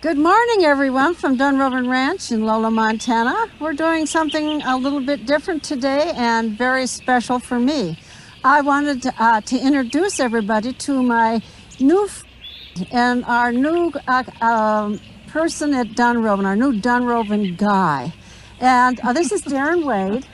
Good morning, everyone, from Dunrovin Ranch in Lola, Montana. We're doing something a little bit different today and very special for me. I wanted to introduce everybody to my new and our new person at Dunrovin, our new Dunrovin guy. And this is Deron Wade.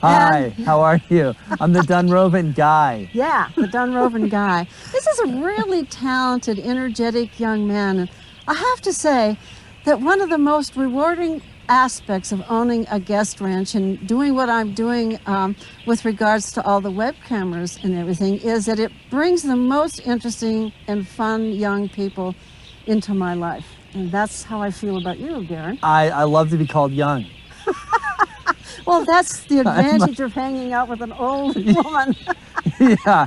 Hi, how are you? I'm the Dunrovin guy. Yeah, the Dunrovin guy. This is a really talented, energetic young man. And I have to say that one of the most rewarding aspects of owning a guest ranch and doing what I'm doing with regards to all the web cameras and everything is that it brings the most interesting and fun young people into my life. And that's how I feel about you, Deron. I love to be called young. Well, that's the advantage of hanging out with an old woman. Yeah,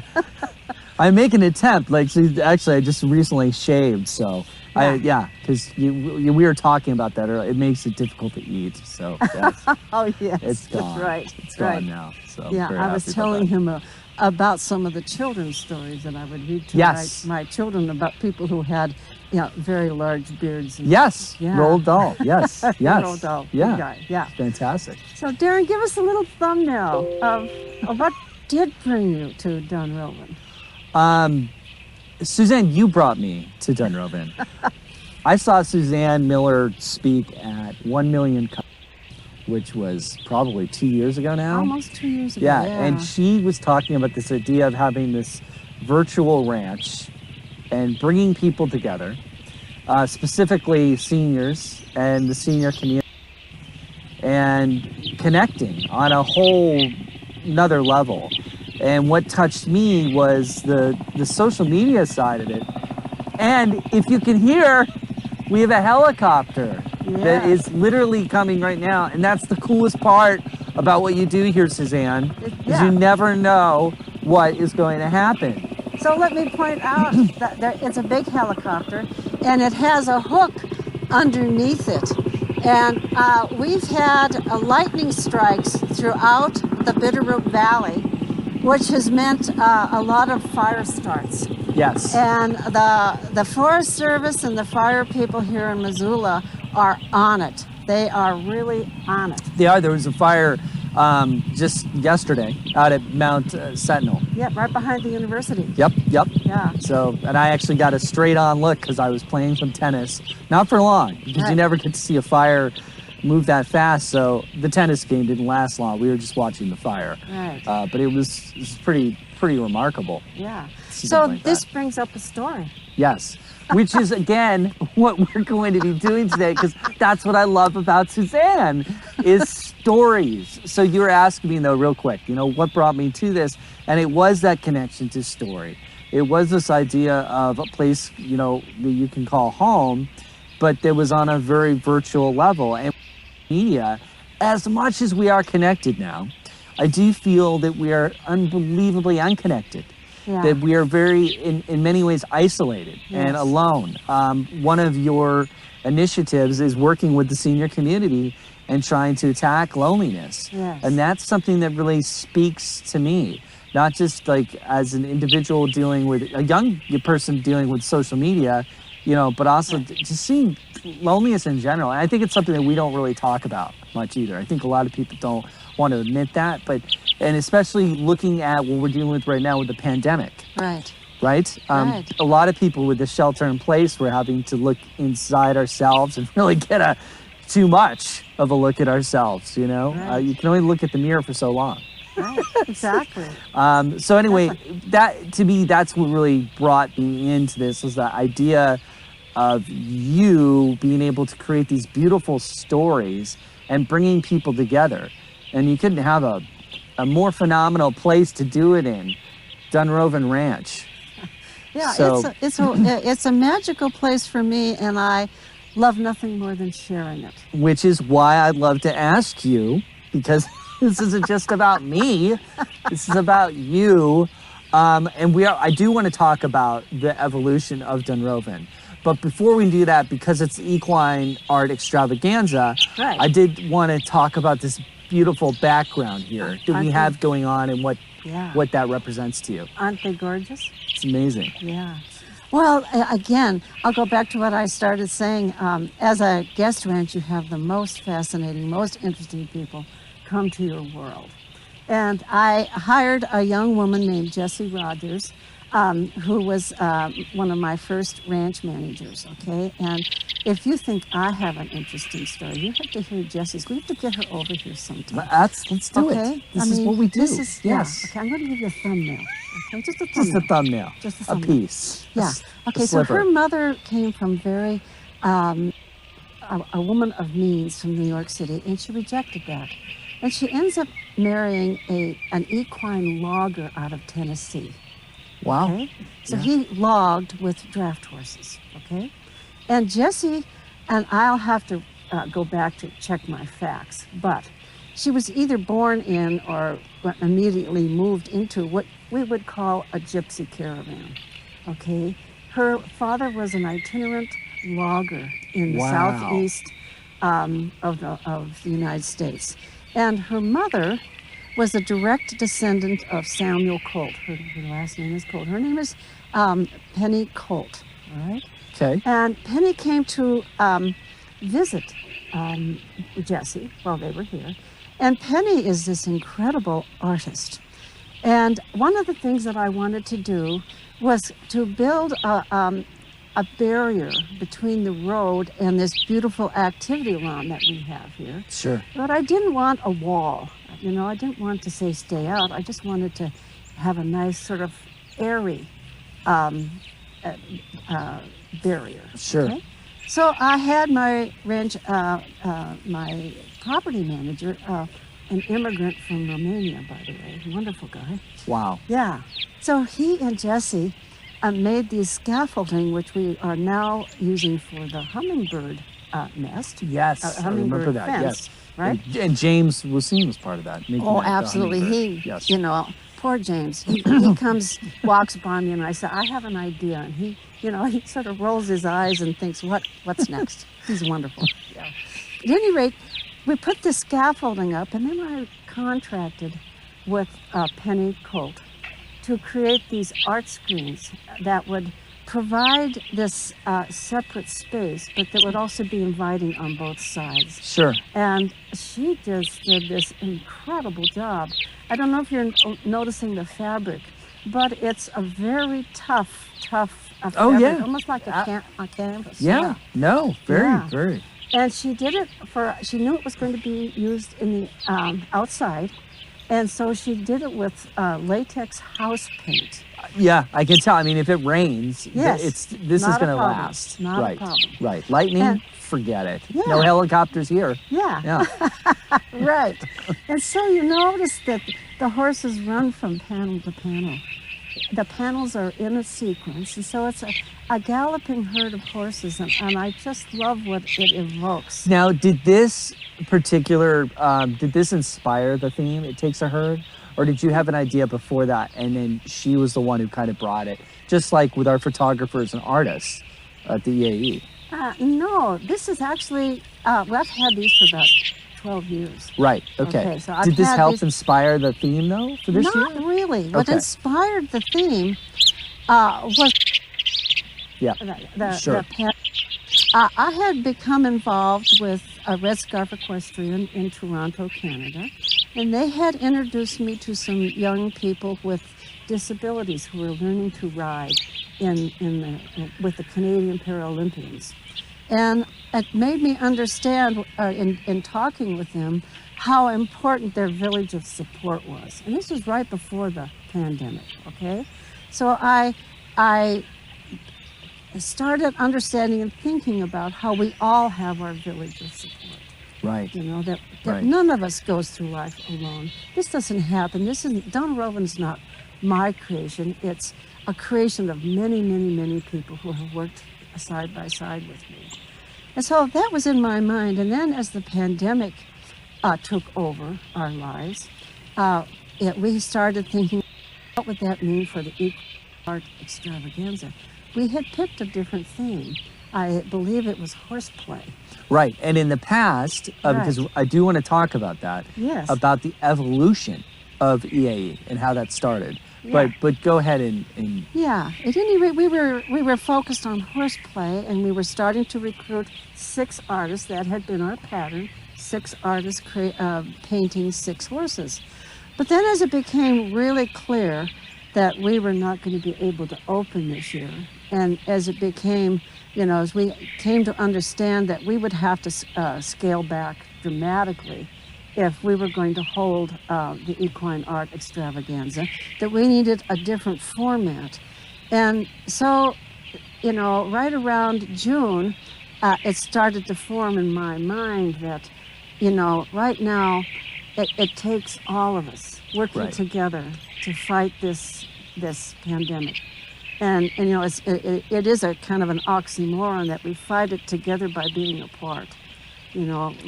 I make an attempt. Like, actually, I just recently shaved, so because we were talking about that earlier. It makes it difficult to eat, so yes. Oh yes, it's gone. That's right. It's gone now. So yeah, I was telling him about some of the children's stories that I would read to my children about people who had very large beards. And, Roald Dahl. Yes, yes. Roald Dahl. Yeah, guy. Yeah. Fantastic. So, Deron, give us a little thumbnail of what did bring you to Dunrovin. Suzanne, you brought me to Dunrovin. I saw Suzanne Miller speak at 1 Million, which was probably 2 years ago now. Almost 2 years ago. Yeah, and she was talking about this idea of having this virtual ranch and bringing people together, specifically seniors and the senior community, and connecting on a whole another level. And what touched me was the social media side of it. And if you can hear, we have a helicopter that is literally coming right now. And that's the coolest part about what you do here, Suzanne, is you never know what is going to happen. So let me point out that it's a big helicopter and it has a hook underneath it. And we've had lightning strikes throughout the Bitterroot Valley, which has meant a lot of fire starts. Yes. And the Forest Service and the fire people here in Missoula are on it. They are really on it. They are. There was a fire just yesterday out at Mount Sentinel. Yep, right behind the university. Yep. Yeah. So, and I actually got a straight on look because I was playing some tennis. Not for long, because you never get to see a fire move that fast. So the tennis game didn't last long. We were just watching the fire. Right. But it was pretty remarkable. Yeah. So this brings up a story. Yes. Which is, again, what we're going to be doing today, because that's what I love about Suzanne, is stories. So you were asking me, though, real quick, what brought me to this? And it was that connection to story. It was this idea of a place, that you can call home, but that was on a very virtual level. And media, as much as we are connected now, I do feel that we are unbelievably unconnected. Yeah. That we are very, in many ways, isolated and alone. One of your initiatives is working with the senior community and trying to attack loneliness. Yes. And that's something that really speaks to me, not just like as an individual dealing with, a young person dealing with social media, but also just seeing loneliness in general. And I think it's something that we don't really talk about much either. I think a lot of people don't want to admit that, and especially looking at what we're dealing with right now with the pandemic. Right. Right? A lot of people with the shelter in place, we're having to look inside ourselves and really get too much of a look at ourselves, Right. You can only look at the mirror for so long. Right, exactly. So anyway, that to me, that's what really brought me into this, was the idea of you being able to create these beautiful stories and bringing people together. And you couldn't have a more phenomenal place to do it in, Dunrovin Ranch. Yeah, so, it's a magical place for me, and I love nothing more than sharing it. Which is why I'd love to ask you, because this isn't just about me, this is about you. And I do want to talk about the evolution of Dunrovin. But before we do that, because it's Equine Art Extravaganza, I did want to talk about this beautiful background here that we have going on and what that represents to you. Aren't they gorgeous? It's amazing. Yeah. Well, again, I'll go back to what I started saying. As a guest ranch, you have the most fascinating, most interesting people come to your world. And I hired a young woman named Jessie Rogers, who was one of my first ranch managers, okay? And if you think I have an interesting story, you have to hear Jessie's. We have to get her over here sometime. Let's do Okay? it. This is what we do. This is, yes. Yeah. Okay, I'm going to give you a thumbnail. Okay, just a thumbnail. Just a thumbnail. Just a A thumbnail. piece. Yeah. Okay, so her mother came from very, a woman of means from New York City, and she rejected that. And she ends up marrying an equine logger out of Tennessee. Wow. Okay? So he logged with draft horses, okay? And Jessie, and I'll have to go back to check my facts, but she was either born in or immediately moved into what we would call a gypsy caravan, okay? Her father was an itinerant logger in the southeast of the United States. And her mother was a direct descendant of Samuel Colt. Her last name is Colt. Her name is Penny Colt, all right? Okay. And Penny came to visit Jessie while they were here. And Penny is this incredible artist. And one of the things that I wanted to do was to build a barrier between the road and this beautiful activity lawn that we have here. Sure. But I didn't want a wall. You know, I didn't want to say stay out. I just wanted to have a nice sort of airy barrier. Sure. Okay? So I had my ranch, my property manager, an immigrant from Romania, by the way, wonderful guy. Wow. Yeah. So he and Jessie made these scaffolding, which we are now using for the hummingbird nest. Yes, I remember that. Fence, yes. Right. And James Wassim was part of that. Oh, absolutely. He, yes. you know, poor James. He comes, walks by me, and I say, I have an idea. And he, you know, he sort of rolls his eyes and thinks, what's next? He's wonderful. Yeah. At any rate, we put the scaffolding up, and then I contracted with Penny Colt to create these art screens that would provide this separate space, but that would also be inviting on both sides. Sure. And she just did this incredible job. I don't know if you're noticing the fabric, but it's a very tough fabric, almost like a canvas. Yeah. No, very. And she did it she knew it was going to be used in the outside, and so she did it with latex house paint. Yeah, I can tell. I mean, if it rains, yes, this is going to last. Not a problem. Right. Lightning, forget it. Yeah. No helicopters here. Yeah. Right. And so you notice that the horses run from panel to panel. The panels are in a sequence, and so it's a galloping herd of horses, and I just love what it evokes. Now, did this inspire the theme, It Takes a Herd? Or did you have an idea before that, and then she was the one who kind of brought it, just like with our photographers and artists at the EAE? No, this is actually, I've had these for about 12 years. Right, okay. So did this help inspire the theme, though, for this year? Not really. What inspired the theme was I had become involved with a Red Scarf Equestrian in Toronto, Canada, and they had introduced me to some young people with disabilities who were learning to ride with the Canadian Paralympians. And it made me understand in talking with them how important their village of support was. And this was right before the pandemic, okay? So I started understanding and thinking about how we all have our village of support. Right. You know, that none of us goes through life alone. This doesn't happen. Dunrovin's not my creation. It's a creation of many, many, many people who have worked side by side with me. And so that was in my mind. And then as the pandemic took over our lives, we started thinking, what would that mean for the Equine Art Extravaganza? We had picked a different theme. I believe it was horseplay. Right, and in the past, because I do want to talk about that, yes, about the evolution of EAE and how that started. But go ahead and Yeah, at any rate, we were focused on horseplay, and we were starting to recruit 6 artists. That had been our pattern: 6 artists painting 6 horses. But then, as it became really clear that we were not going to be able to open this year, and as it became, as we came to understand that we would have to scale back dramatically if we were going to hold the equine art extravaganza, that we needed a different format. And so, right around June, it started to form in my mind that, right now, it takes all of us working together to fight this pandemic. And it is a kind of an oxymoron that we fight it together by being apart.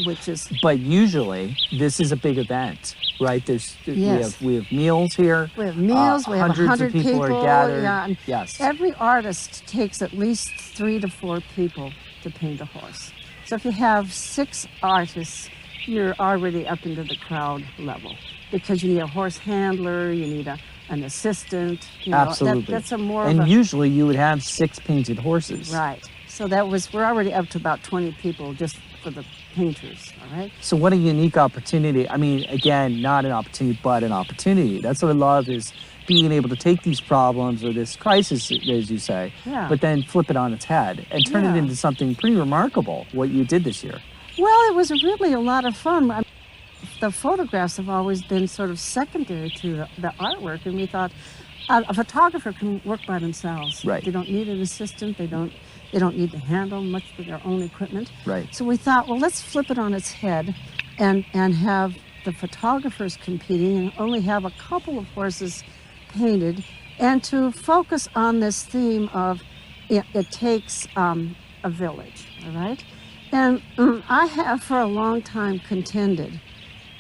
Which is. But usually this is a big event, right? Yes. we have meals here. We have meals. We have hundreds of people are gathered. Yeah, and yes. Every artist takes at least 3 to 4 people to paint a horse. So if you have 6 artists, you're already up into the crowd level, because you need a horse handler, you need an assistant. Absolutely. That's a more. And usually you would have 6 painted horses. Right. So we're already up to about 20 people just for the painters, all right? So what a unique opportunity. I mean, again, not an opportunity, but an opportunity. That's what I love, is being able to take these problems or this crisis, as you say, but then flip it on its head and turn it into something pretty remarkable, what you did this year. Well, it was really a lot of fun. The photographs have always been sort of secondary to the artwork, and we thought a photographer can work by themselves. Right. They don't need an assistant. They don't need to handle much of their own equipment. Right. So we thought, well, let's flip it on its head and have the photographers competing and only have a couple of horses painted, and to focus on this theme of it takes a village, all right? And I have for a long time contended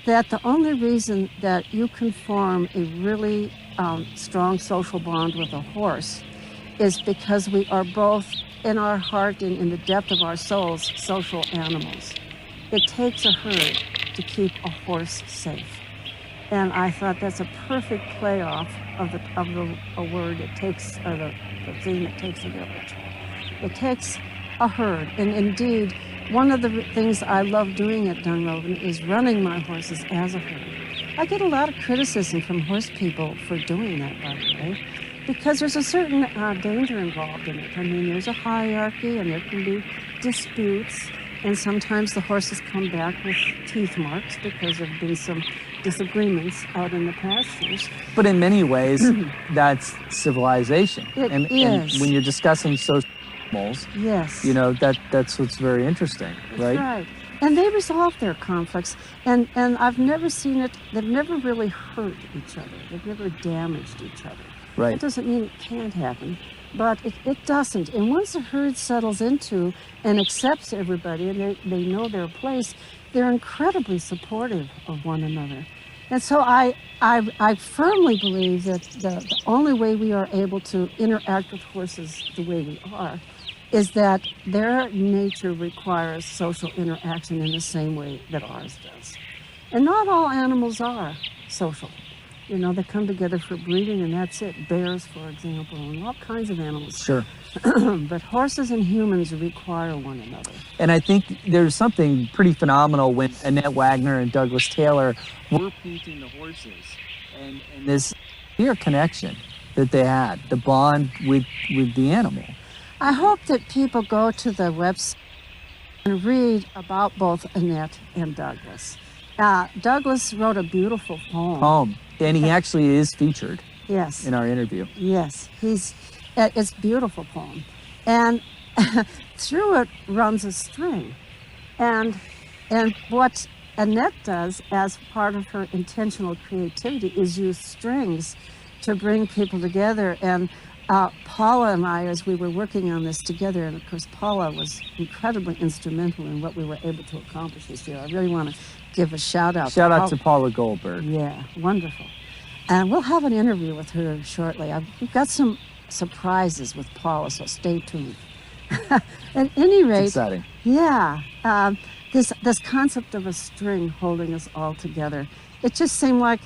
that the only reason that you can form a really strong social bond with a horse is because we are both, in our heart and in the depth of our souls, social animals. It takes a herd to keep a horse safe. And I thought that's a perfect playoff of a word. It takes the theme. It takes a village. It takes a herd. And indeed, one of the things I love doing at Dunrovin is running my horses as a herd. I get a lot of criticism from horse people for doing that, by the way, because there's a certain danger involved in it. I mean, there's a hierarchy, and there can be disputes, and sometimes the horses come back with teeth marks because there have been some disagreements out in the pastures. But in many ways, that's civilization. It is. And when you're discussing social animals, yes, that's what's very interesting, right? That's right. And they resolve their conflicts, and I've never seen it. They've never really hurt each other. They've never damaged each other. Right. That doesn't mean it can't happen, but it doesn't. And once the herd settles into and accepts everybody, and they know their place, they're incredibly supportive of one another. And so I firmly believe that the only way we are able to interact with horses the way we are is that their nature requires social interaction in the same way that ours does. And not all animals are social. They come together for breeding, and that's it. Bears, for example, and all kinds of animals. Sure. But horses and humans require one another. And I think there's something pretty phenomenal when Annette Wagner and Douglas Taylor were painting the horses, and this clear connection that they had, the bond with the animal. I hope that people go to the website and read about both Annette and Douglas. Douglas wrote a beautiful poem. And he actually is featured. Yes. In our interview. Yes, it's a beautiful poem, and through it runs a string, and what Annette does as part of her intentional creativity is use strings to bring people together. And Paula and I, as we were working on this together, and of course Paula was incredibly instrumental in what we were able to accomplish this year. I really want to give a shout out. Shout out to Paula Goldberg. Yeah, wonderful. And we'll have an interview with her shortly. We've got some surprises with Paula, so stay tuned. At any rate, it's exciting. Yeah, this concept of a string holding us all together, it just seemed like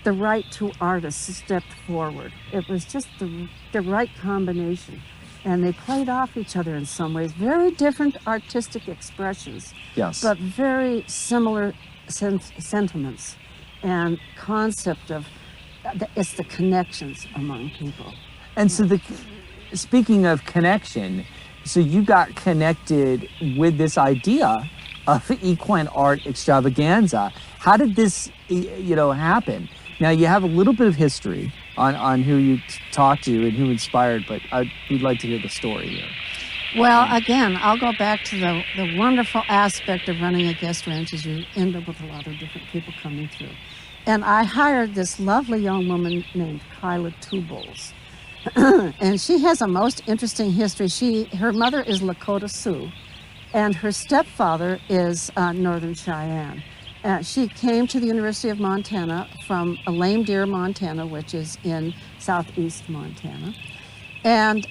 the right two artists stepped forward. It was just the right combination. And they played off each other in some ways. Very different artistic expressions, Yes. but very similar sentiments and concept of, it's the connections among people. And so speaking of connection, so you got connected with this idea of equine art extravaganza. How did this, happen? Now you have a little bit of history on who you talked to and who inspired, but we'd like to hear the story here. Well, again, I'll go back to the wonderful aspect of running a guest ranch is you end up with a lot of different people coming through. And I hired this lovely young woman named Kyla Two Bulls. And she has a most interesting history. Her mother is Lakota Sioux, and her stepfather is Northern Cheyenne. She came to the University of Montana from Lame Deer, Montana, which is in southeast Montana. And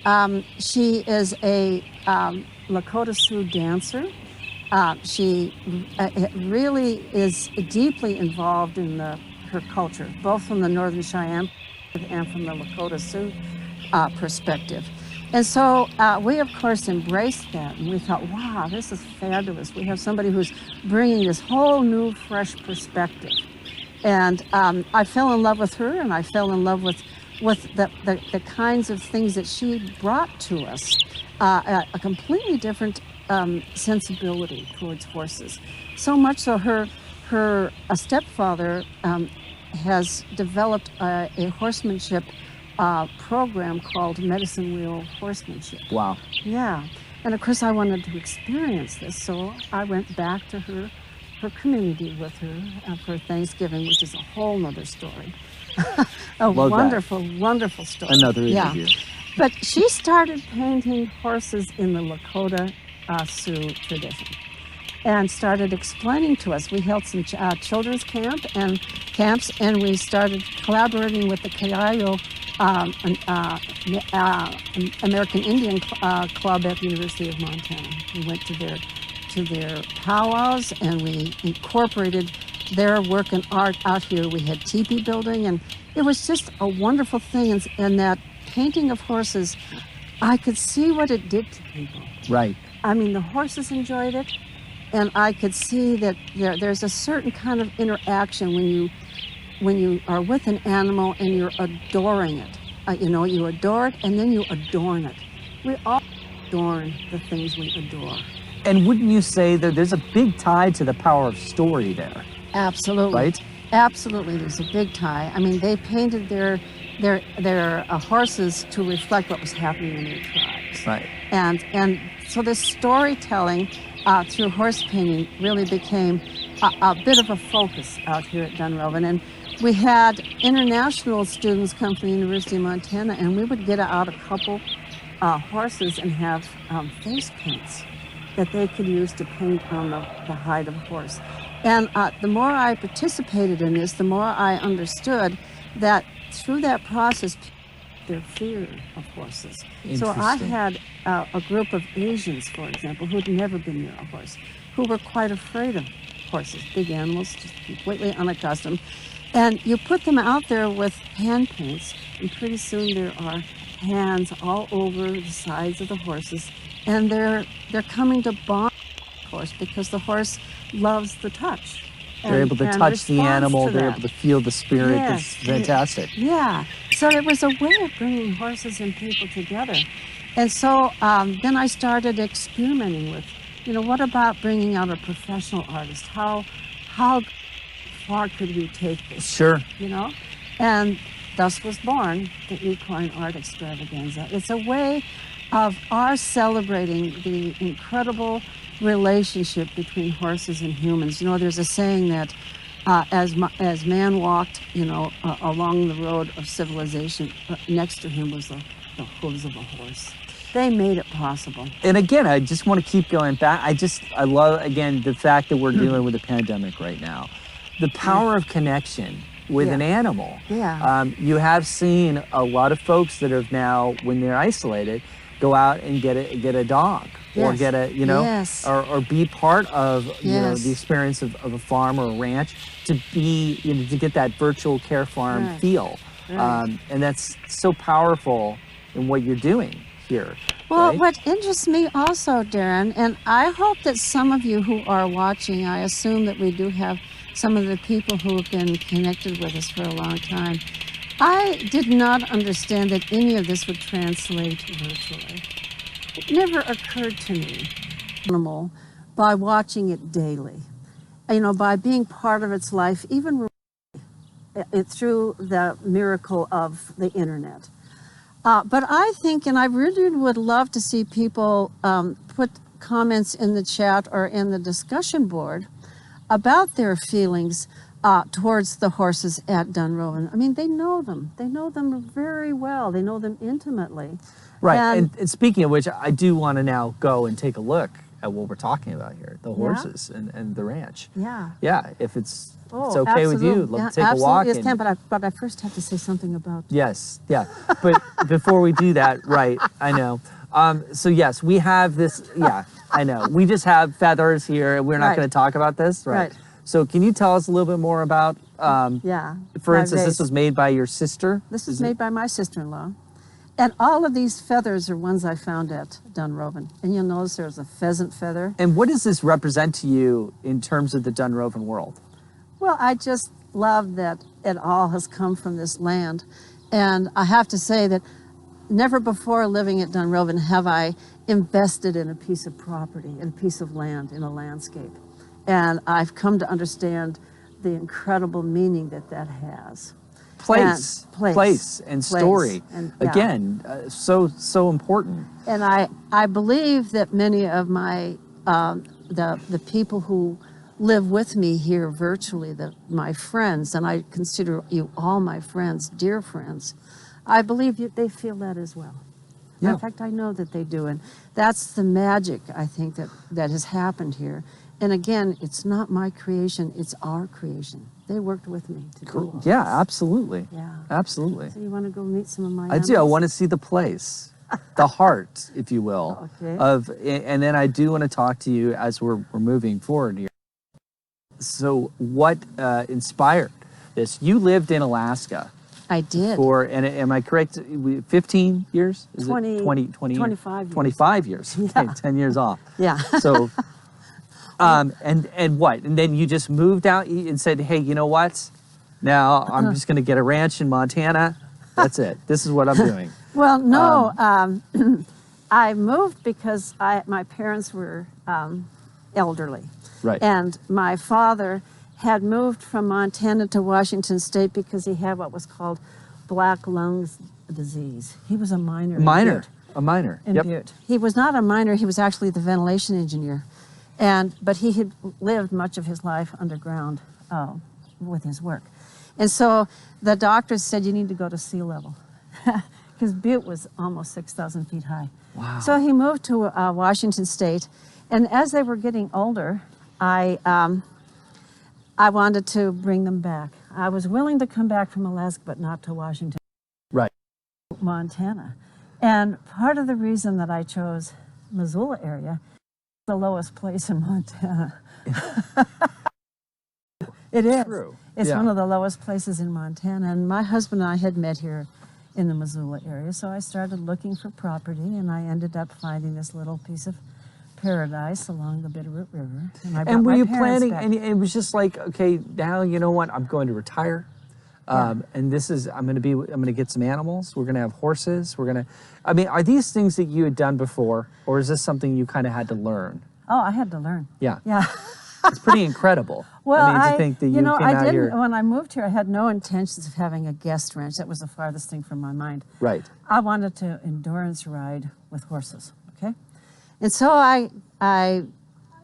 she is a Lakota Sioux dancer. She really is deeply involved in her culture, both from the Northern Cheyenne and from the Lakota Sioux perspective. And so we, of course, embraced that, and we thought, wow, this is fabulous. We have somebody who's bringing this whole new, fresh perspective. And I fell in love with her, and I fell in love with the kinds of things that she brought to us, a completely different sensibility towards horses. So much so her stepfather has developed a horsemanship program called Medicine Wheel Horsemanship. Wow. Yeah. And of course I wanted to experience this, so I went back to her community with her for Thanksgiving, which is a whole nother story. Love wonderful, that. Wonderful story. Another interview. Yeah. But she started painting horses in the Lakota Sioux tradition and started explaining to us. We held some children's camps, and we started collaborating with the Cayo American Indian Club at the University of Montana. We went to their powwows, and we incorporated their work and art out here. We had teepee building, and it was just a wonderful thing. And that painting of horses, I could see what it did to people. Right. I mean, the horses enjoyed it, and I could see that there's a certain kind of interaction when you are with an animal and you're adoring it. You adore it, and then you adorn it. We all adorn the things we adore. And wouldn't you say that there's a big tie to the power of story there? Absolutely. Right? Absolutely, there's a big tie. I mean, they painted their horses to reflect what was happening in their tribes. Right. And so this storytelling through horse painting really became a bit of a focus out here at Dunrovin. And we had international students come from the University of Montana, and we would get out a couple horses and have face paints that they could use to paint on the hide of a horse. And the more I participated in this, the more I understood that through that process, their fear of horses. So I had a group of Asians, for example, who had never been near a horse, who were quite afraid of horses, big animals, just completely unaccustomed. And you put them out there with hand paints, and pretty soon there are hands all over the sides of the horses, and they're coming to bond with the horse because the horse loves the touch. They're able to touch the animal, they're able to feel the spirit. Yes. It's fantastic. Yeah. So it was a way of bringing horses and people together. And so then I started experimenting with, what about bringing out a professional artist? How far could we take this? Sure. And thus was born the Equine Art Extravaganza. It's a way of our celebrating the incredible relationship between horses and humans. There's a saying that as man walked, along the road of civilization, next to him was the hooves of a horse. They made it possible. And again, I just want to keep going back. I love, again, the fact that we're dealing with a pandemic right now. The power of connection with an animal. Yeah. You have seen a lot of folks that have now, when they're isolated, go out and get a dog or Yes. get a, Yes. or be part of, Yes. the experience of a farm or a ranch, to be, to get that virtual care farm Right. feel. Right. And that's so powerful in what you're doing here, Well, right? what interests me also, Darren, and I hope that some of you who are watching, I assume that we do have some of the people who have been connected with us for a long time. I did not understand that any of this would translate virtually. It never occurred to me, animal, by watching it daily, by being part of its life, even through the miracle of the internet. But I think, and I really would love to see people put comments in the chat or in the discussion board about their feelings towards the horses at Dunrovin. I mean, they know them. They know them very well. They know them intimately. Right. And And speaking of which, I do want to now go and take a look at what we're talking about here, the horses and the ranch. yeah. Yeah, if it's Oh, okay with you, absolutely. let's take a walk. Absolutely, yes, Ken, but I first have to say something about. Yes, yeah. But before we do that, right, I know. So yes, we have this, yeah, I know. We just have feathers here. We're not Right. going to talk about this, right? Right. So can you tell us a little bit more about, Yeah. for my instance, this vase. was made by your sister? This Is is it- made by my sister-in-law. And all of these feathers are ones I found at Dunrovin. And you'll notice there's a pheasant feather. And what does this represent to you in terms of the Dunrovin world? Well, I just love that it all has come from this land. And I have to say that never before living at Dunrovin have I invested in a piece of property, in a piece of land, in a landscape. And I've come to understand the incredible meaning that that has. Place, And place, and story. And, yeah. Again, so important. And I believe that many of my the people who live with me here virtually, my friends, and I consider you all my friends, dear friends, I believe they feel that as well. Yeah. In fact, I know that they do, and that's the magic I think that has happened here. And again, it's not my creation; it's our creation. They worked with me to do all Yeah, this. absolutely. Yeah. Absolutely. So you want to go meet some of my I do. I animals? want to see the place, the heart, if you will, Okay. and then I do want to talk to you as we're moving forward here. So, what inspired this? You lived in Alaska I did. for, and am I correct? 15 years? Is 20, it 20 25 years. 25 years. Okay, 10 years off. Yeah. So, and what? And then you just moved out and said, hey, you know what? Now I'm just going to get a ranch in Montana. That's it. This is what I'm doing. Well, no, I moved because my parents were elderly. Right. And my father had moved from Montana to Washington State because he had what was called black lungs disease. He was a miner. A minor. In Butte. He was not a miner, he was actually the ventilation engineer. But he had lived much of his life underground with his work. And so the doctors said, you need to go to sea level. Because Butte was almost 6,000 feet high. Wow. So he moved to Washington State. And as they were getting older, I wanted to bring them back. I was willing to come back from Alaska, but not to Washington. Right. Montana. And part of the reason that I chose Missoula area, the lowest place in Montana. It is. True. It's Yeah. one of the lowest places in Montana. And my husband and I had met here in the Missoula area. So I started looking for property and I ended up finding this little piece of paradise along the Bitterroot River. I brought And were my you parents planning, back. and it was just like, okay, now you know what, I'm going to retire. And this is, I'm going to get some animals. We're going to have horses. I mean, are these things that you had done before, or is this something you kind of had to learn? Oh, I had to learn. Yeah. Yeah. It's pretty incredible. Well, I mean, to think that you came I out didn't, here. when I moved here, I had no intentions of having a guest ranch. That was the farthest thing from my mind. Right. I wanted to endurance ride with horses, okay? And so I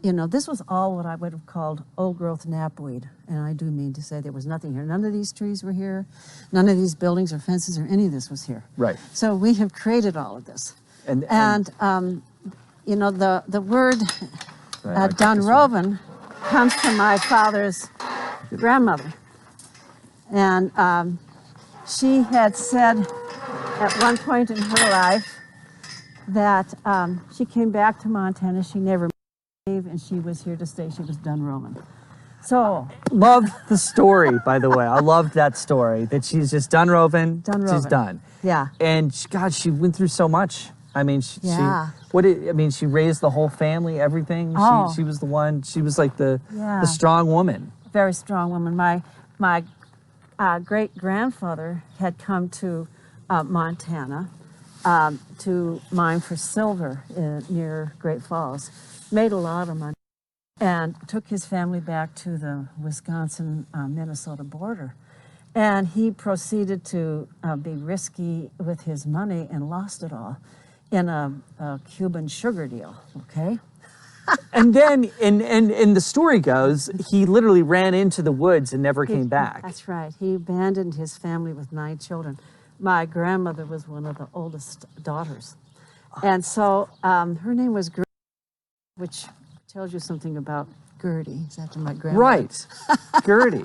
this was all what I would have called old growth knapweed. And I do mean to say there was nothing here. None of these trees were here. None of these buildings or fences or any of this was here. Right. So we have created all of this. And The word Right, I got this one. Dunrovin comes from my father's grandmother. And she had said at one point in her life, that she came back to Montana. She never moved, and she was here to stay. She was Dunrovin. So Love the story, by the way. I loved that story, that she's just Dunrovin, she's done. Yeah. And God, she went through so much. I mean, Yeah. she raised the whole family, everything. Oh. She was the one, she was like the Yeah. strong woman. Very strong woman. My great-grandfather had come to Montana to mine for silver near Great Falls. Made a lot of money and took his family back to the Wisconsin-Minnesota border. And he proceeded to be risky with his money and lost it all in a Cuban sugar deal, okay? And then, and the story goes, he literally ran into the woods and never came back. That's right. He abandoned his family with 9 children. My grandmother was one of the oldest daughters. And so her name was Gertie, which tells you something about Gertie. It's after my grandmother. Right. Gertie.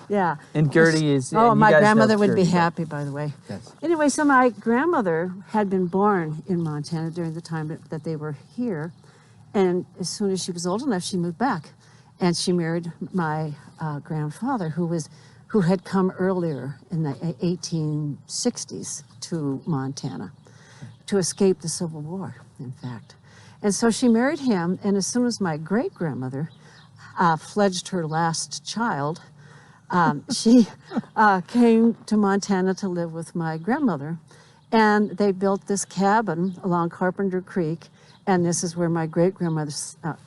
Yeah. And Gertie is... Oh, and my you guys know grandmother would be Gertie, happy, by the way. Yes. Anyway, so my grandmother had been born in Montana during the time that they were here. And as soon as she was old enough, she moved back. And she married my grandfather, who had come earlier in the 1860s to Montana to escape the Civil War, in fact. And so she married him, and as soon as my great-grandmother fledged her last child, she came to Montana to live with my grandmother. And they built this cabin along Carpenter Creek, and this is where my great-grandmother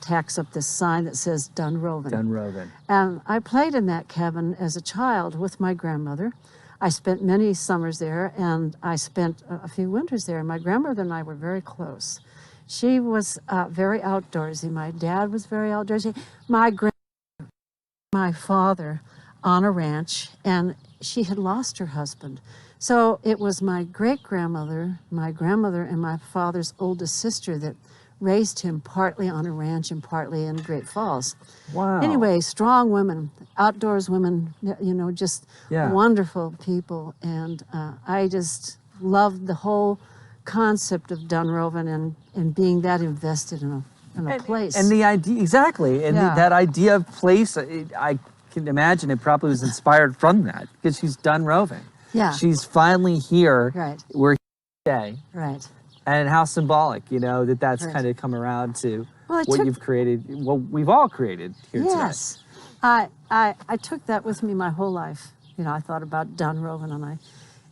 tacks up this sign that says Dunrovin. Dunrovin. And I played in that cabin as a child with my grandmother. I spent many summers there, and I spent a few winters there. And my grandmother and I were very close. She was very outdoorsy. My dad was very outdoorsy. My father on a ranch, and she had lost her husband. So it was my great-grandmother, my grandmother, and my father's oldest sister that raised him partly on a ranch and partly in Great Falls. Wow. Anyway, strong women, outdoors women, you know, just wonderful people. And I just loved the whole concept of Dunrovin and being that invested in a place. And the idea, exactly. And that idea of place, I can imagine it probably was inspired from that, because she's Dunrovin. Yeah. She's finally here. Right. We're here today. Right. And how symbolic, you know, that's Right. kind of come around to Well, what you've created, what we've all created here today. Yes. I took that with me my whole life. You know, I thought about Dunrovin,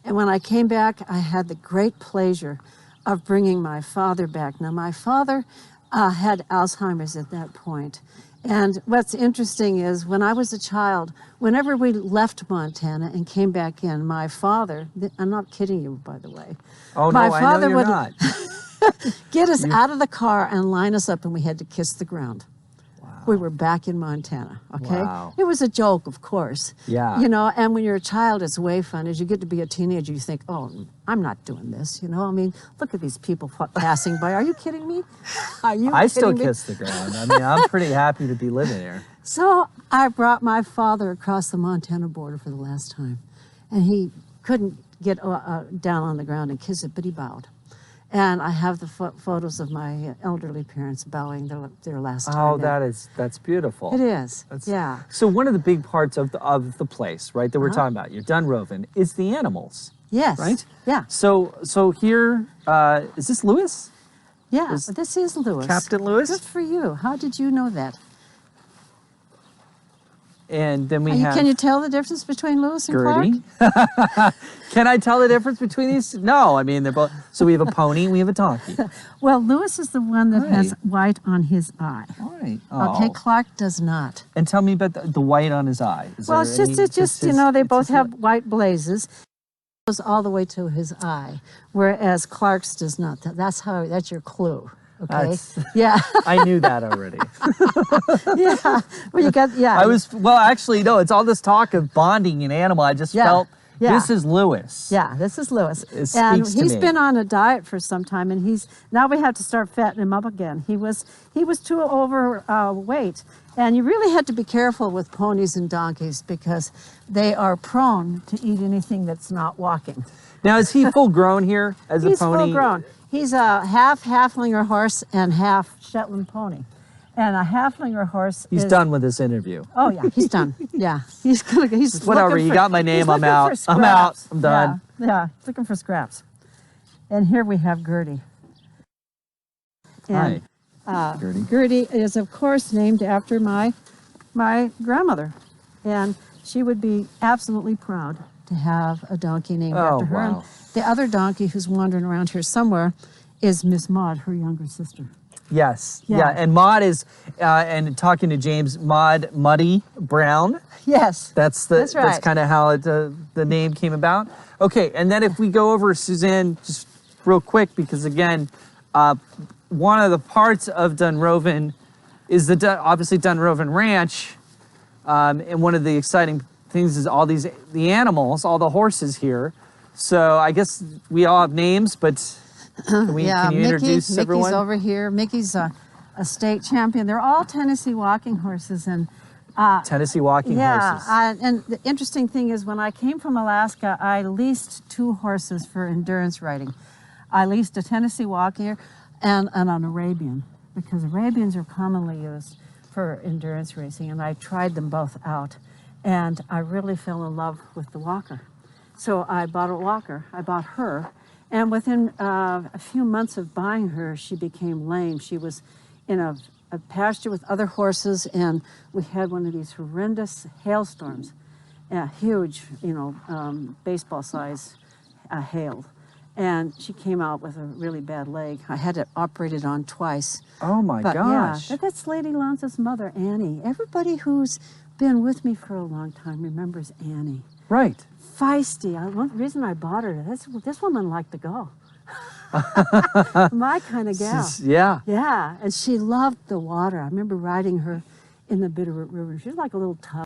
and when I came back, I had the great pleasure of bringing my father back. Now, my father had Alzheimer's at that point. And what's interesting is when I was a child, whenever we left Montana and came back in, my father, I'm not kidding you, by the way. Oh, my no, I father know you're would not. get us out of the car and line us up, and we had to kiss the ground. We were back in Montana, okay? Wow. It was a joke, of course. Yeah. You know, and when you're a child, it's way fun. As you get to be a teenager, you think, oh, I'm not doing this, you know? I mean, look at these people passing by. Are you kidding me? Are you I still kidding me? kiss the ground. I mean, I'm pretty happy to be living here. So I brought my father across the Montana border for the last time, and he couldn't get down on the ground and kiss it, but he bowed. And I have the photos of my elderly parents bowing their last time. Oh, that's beautiful. It is. Yeah. So one of the big parts of the place, right, that we're talking about, your Dunrovin, is the animals. Yes. Right? Yeah. So here, is this Lewis? Yeah, this is Lewis. Captain Lewis? Good for you. How did you know that? And then we have Can you tell the difference between Lewis and Gertie. Clark? Can I tell the difference between these? No, I mean, they're both. So we have a pony, we have a donkey. Well, Lewis is the one that has Right. white on his eye. All right. Oh. Okay, Clark does not. And tell me about the white on his eye. Is Well, there it's just you his- know, they it's both his- have white blazes. It goes all the way to his eye, whereas Clark's does not. That's your clue. Okay. That's- Yeah. I knew that already. Yeah. Well, you got Actually, no, it's all this talk of bonding an animal. I just felt this is Lewis. Yeah, this is Lewis. It And speaks to he's me. been on a diet for some time, and now we have to start fattening him up again. He was too overweight, and you really had to be careful with ponies and donkeys because they are prone to eat anything that's not walking. Now, is he full grown here as a He's pony? full grown. He's a half Haflinger horse and half Shetland pony. And a Haflinger horse He's is... done with this interview. Oh, yeah, he's done. Yeah. He's whatever, you got my name, I'm out. I'm out. I'm done. Yeah, he's looking for scraps. And here we have Gertie. And, Hi, Gertie. Gertie is, of course, named after my grandmother. And she would be absolutely proud to have a donkey named after her. Wow. And the other donkey who's wandering around here somewhere is Miss Maud, her younger sister. Yes. Yeah. And Maud is, and talking to James, Maud Muddy Brown. Yes. That's right. That's kind of how the name came about. Okay. And then if we go over Suzanne just real quick, because again, one of the parts of Dunrovin is obviously Dunrovin Ranch. And one of the exciting things is all the animals, all the horses here. So I guess we all have names, but can you introduce everyone? Mickey's over here. Mickey's a state champion. They're all Tennessee walking horses. And Tennessee walking horses. And the interesting thing is when I came from Alaska, I leased 2 horses for endurance riding. I leased a Tennessee walking and an Arabian, because Arabians are commonly used for endurance racing, and I tried them both out. And I really fell in love with the walker. So I bought a walker. I bought her. And within a few months of buying her, she became lame. She was in a pasture with other horses, and we had one of these horrendous hailstorms, huge, baseball size hail. And she came out with a really bad leg. I had it operated on twice. Oh my gosh. Yeah, that's Lady Lanza's mother, Annie. Everybody who's been with me for a long time remembers Annie. Right. Feisty. One reason I bought her, this woman liked to go. My kind of gal. Yeah. Yeah, and she loved the water. I remember riding her in the Bitterroot River. She was like a little tub.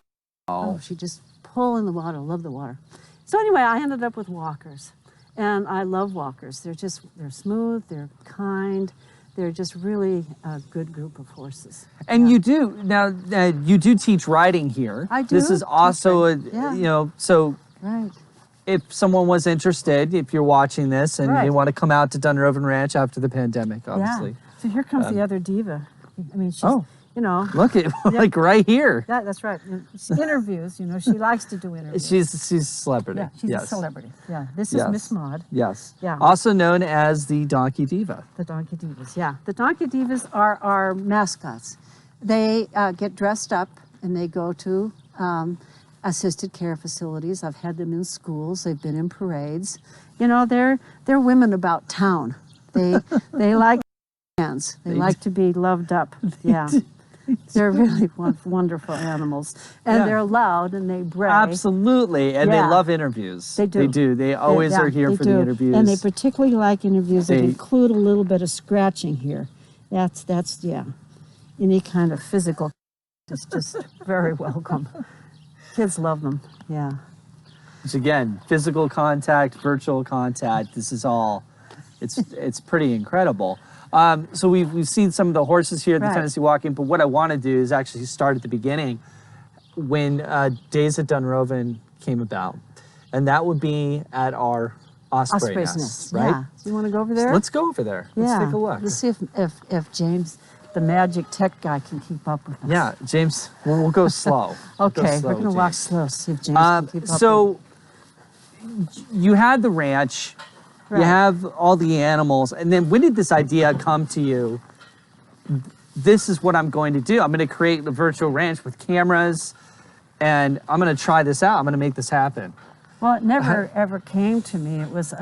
Oh, she just pull in the water, love the water. So anyway, I ended up with walkers. And I love walkers. They're smooth, they're kind, they're just really a good group of horses. And you do teach riding here. I do. This is also so right. If someone was interested, if you're watching this and you want to come out to Dunrovin Ranch after the pandemic, obviously. Yeah. So here comes the other diva. I mean, she's, look at like right here. Yeah, that's right. She interviews, she likes to do interviews. She's a celebrity. Yeah, she's a celebrity. Yeah, this is Miss Maud. Yes. Yeah. Also known as the Donkey Diva. The Donkey Divas, yeah. The Donkey Divas are our mascots. They get dressed up and they go to assisted care facilities. I've had them in schools. They've been in parades. They're women about town. They like hands. They like to be loved up. Yeah. They're really wonderful animals. And they're loud and they bray. Absolutely. And they love interviews. They do. They do. They always are here for the interviews. And they particularly like interviews that include a little bit of scratching here. That's any kind of physical is just very welcome. Kids love them. Yeah. Which again, physical contact, virtual contact, this is all, it's pretty incredible. So we've seen some of the horses here at the Tennessee Walking, but what I want to do is actually start at the beginning when Days at Dunrovin came about. And that would be at our osprey nest, right? Yeah. Do you want to go over there? So let's go over there. Yeah. Let's take a look. Let's see if James, the magic tech guy, can keep up with us. Yeah, James, we'll go slow. Okay, we're going to walk slow, see if James can keep up. So you had the ranch. Right. You have all the animals, and then when did this idea come to you? This is what I'm going to do. I'm going to create the virtual ranch with cameras, and I'm going to try this out. I'm going to make this happen. Well, it never ever came to me. It was,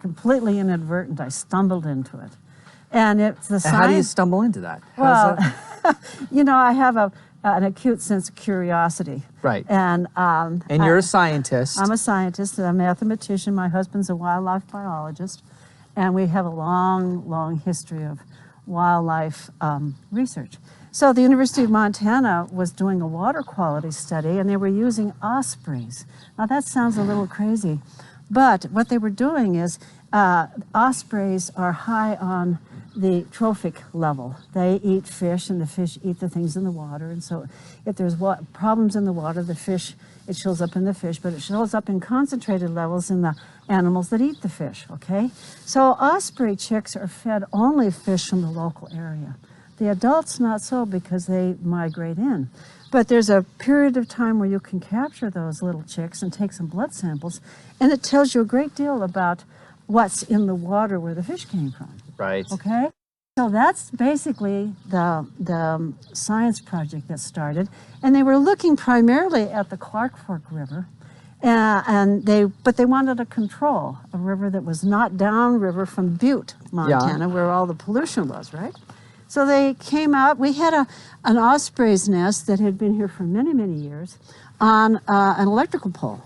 completely inadvertent. I stumbled into it, and it's the science. How do you stumble into that? I have an acute sense of curiosity. Right. And you're a scientist. I'm a scientist, a mathematician. My husband's a wildlife biologist. And we have a long, long history of wildlife research. So the University of Montana was doing a water quality study, and they were using ospreys. Now that sounds a little crazy, but what they were doing is ospreys are high on the trophic level. They eat fish, and the fish eat the things in the water. And so if there's problems in the water, the fish, it shows up in the fish, but it shows up in concentrated levels in the animals that eat the fish, okay? So osprey chicks are fed only fish from the local area. The adults not so, because they migrate in. But there's a period of time where you can capture those little chicks and take some blood samples, and it tells you a great deal about what's in the water where the fish came from. Right. Okay? So that's basically the science project that started. And they were looking primarily at the Clark Fork River. But they wanted to control a river that was not downriver from Butte, Montana, where all the pollution was, right? So they came out. We had an osprey's nest that had been here for many, many years on an electrical pole.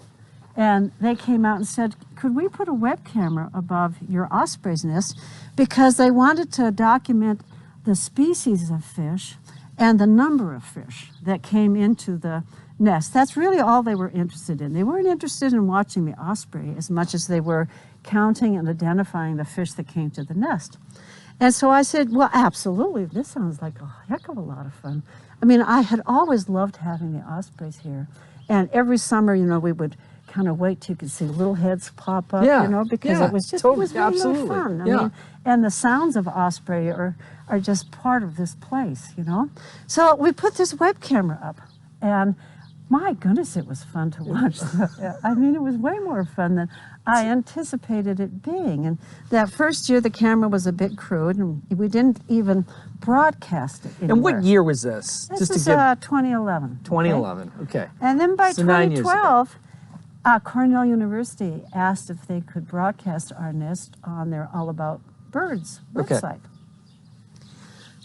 And they came out and said, could we put a web camera above your osprey's nest? Because they wanted to document the species of fish and the number of fish that came into the nest. That's really all they were interested in. They weren't interested in watching the osprey as much as they were counting and identifying the fish that came to the nest. And so I said, well, absolutely, this sounds like a heck of a lot of fun. I mean, I had always loved having the ospreys here. And every summer, you know, we would kind of wait till you could see little heads pop up, you know, because it was just, it was really fun. I mean, and the sounds of osprey are just part of this place, you know. So we put this web camera up, and my goodness, it was fun to watch. I mean, it was way more fun than I anticipated it being. And that first year, the camera was a bit crude, and we didn't even broadcast it anywhere. And what year was this? This was 2011. 2011, okay. And then by So 2012, Cornell University asked if they could broadcast our nest on their All About Birds website.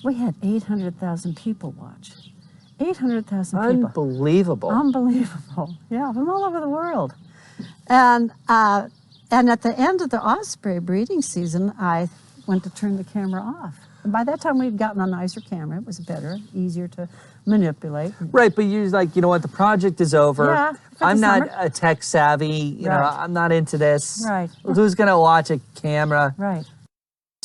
We had 800,000 people watch. 800,000 people. Unbelievable. Unbelievable. Yeah, from all over the world. And at the end of the osprey breeding season, I went to turn the camera off. And by that time, we'd gotten a nicer camera. It was better, easier to manipulate. Right, but you're like, you know what, the project is over. Yeah, I'm not a tech savvy, you know, I'm not into this. Right. Who's going to watch a camera? Right.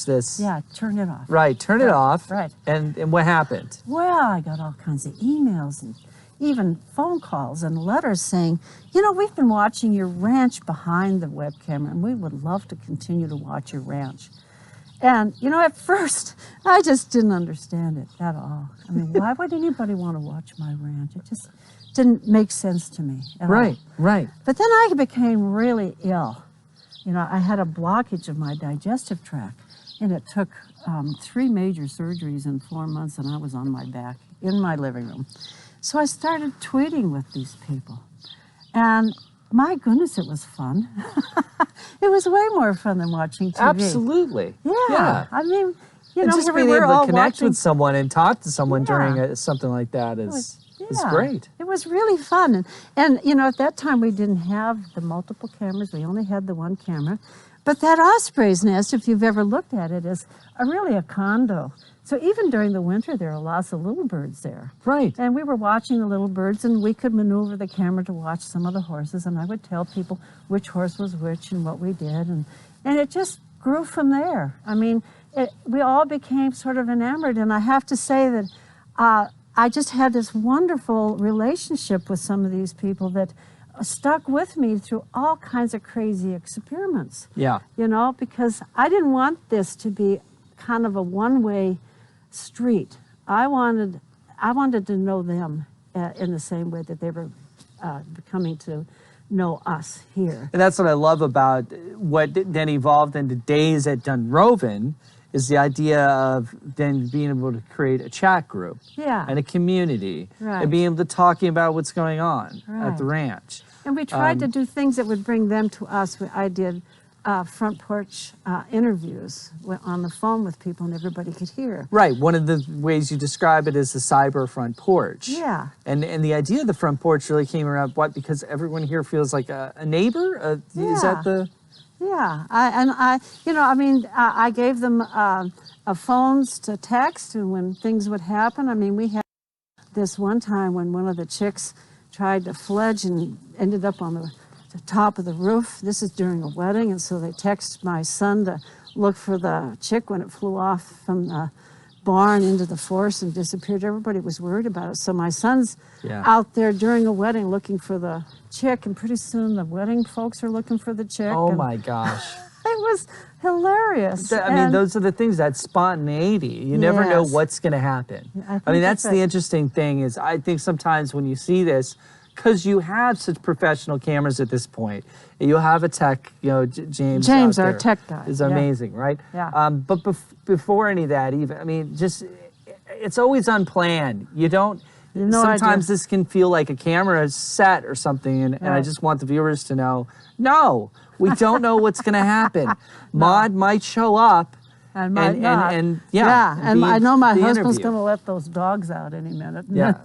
This. Yeah, turn it off. Right, turn it off. Right. And what happened? Well, I got all kinds of emails and even phone calls and letters saying, you know, we've been watching your ranch behind the web camera, and we would love to continue to watch your ranch. And, you know, at first, I just didn't understand it at all. I mean, why would anybody want to watch my ranch? It just didn't make sense to me at all. Right. But then I became really ill. You know, I had a blockage of my digestive tract, and it took 3 major surgeries in 4 months, and I was on my back in my living room. So I started tweeting with these people. And my goodness, it was fun. It was way more fun than watching TV. Absolutely. Yeah. I mean, you know, just here being we were able all to connect watching with someone and talk to someone during something like that is great. It was really fun. And, you know, at that time, we didn't have the multiple cameras. We only had the one camera. But that osprey's nest, if you've ever looked at it, is really a condo. So even during the winter, there are lots of little birds there. Right. And we were watching the little birds, and we could maneuver the camera to watch some of the horses, and I would tell people which horse was which and what we did, and it just grew from there. I mean, we all became sort of enamored, and I have to say that I just had this wonderful relationship with some of these people that stuck with me through all kinds of crazy experiments. Yeah. You know, because I didn't want this to be kind of a one-way street. I wanted to know them in the same way that they were coming to know us here. And that's what I love about what then evolved into Days at Dunrovin, is the idea of then being able to create a chat group and a community and being able to talking about what's going on at the ranch. And we tried to do things that would bring them to us. I did front porch interviews on the phone with people, and everybody could hear. Right. One of the ways you describe it is the cyber front porch. Yeah. And the idea of the front porch really came around, because everyone here feels like a neighbor? Is that the... Yeah. I gave them phones to text, and when things would happen, I mean, we had this one time when one of the chicks tried to fledge and ended up on the top of the roof. This is during a wedding, and so they text my son to look for the chick when it flew off from the barn into the forest and disappeared. Everybody was worried about it. So my son's out there during a wedding looking for the chick, and pretty soon the wedding folks are looking for the chick. Oh my gosh. It was hilarious. I mean, those are the things, that spontaneity. You never know what's going to happen. I mean, that's the interesting thing is I think sometimes when you see this, because you have such professional cameras at this point, you have a tech, you know, James our tech guy, is amazing, right? Yeah. But before any of that, even, I mean, just, it's always unplanned. You don't, sometimes this can feel like a camera set or something, and I just want the viewers to know, no, we don't know what's going to happen. Maud might show up. And might not. And I know my husband's going to let those dogs out any minute. Yeah.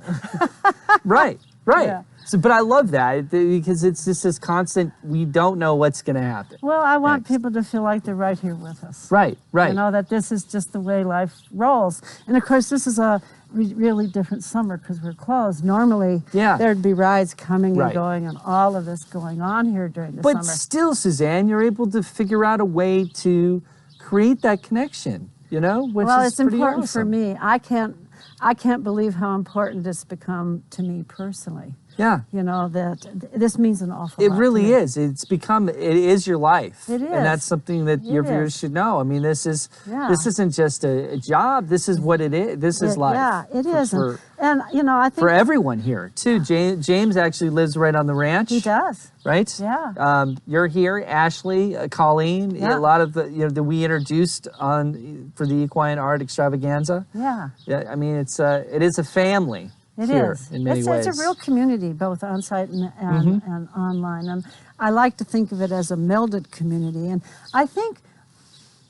Right. Yeah. So, but I love that because it's just this constant, we don't know what's going to happen. Well, I want people to feel like they're right here with us. Right. You know, that this is just the way life rolls. And of course, this is a really different summer because we're closed. Normally, there'd be rides coming and going and all of this going on here during the summer. But still, Suzanne, you're able to figure out a way to create that connection, you know, which well, is it's important awesome. for me. I can't believe how important it's become to me personally. Yeah. You know, that this means an awful lot. It really is. It is your life. It is. And that's something that your viewers should know. I mean, this isn't just a job. This is what it is. This is life. Yeah, it is. And, you know, I think... For everyone here, too. James actually lives right on the ranch. He does. Right? Yeah. You're here, Ashley, Colleen, a lot of the, you know, that we introduced for the Equine Art Extravaganza. Yeah. Yeah, I mean, it is a family. It is. In many ways. It's a real community, both on-site and online. And I like to think of it as a melded community. And I think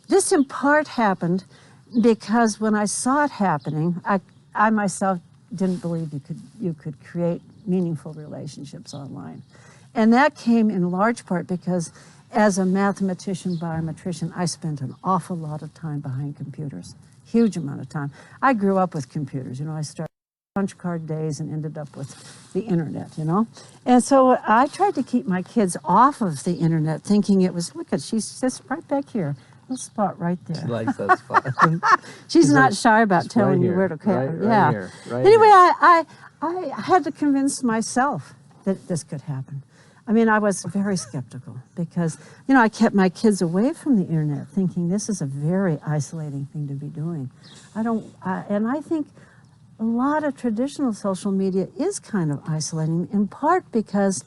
this in part happened because when I saw it happening, I myself didn't believe you could create meaningful relationships online. And that came in large part because as a mathematician, biometrician, I spent an awful lot of time behind computers, huge amount of time. I grew up with computers. You know, I started punch card days and ended up with the internet, you know? And so I tried to keep my kids off of the internet thinking it was, look at, she's just right back here. Little spot right there. She likes that spot. She's not shy about telling you where to go. Anyway, I had to convince myself that this could happen. I mean, I was very skeptical because, you know, I kept my kids away from the internet thinking this is a very isolating thing to be doing. And I think a lot of traditional social media is kind of isolating, in part because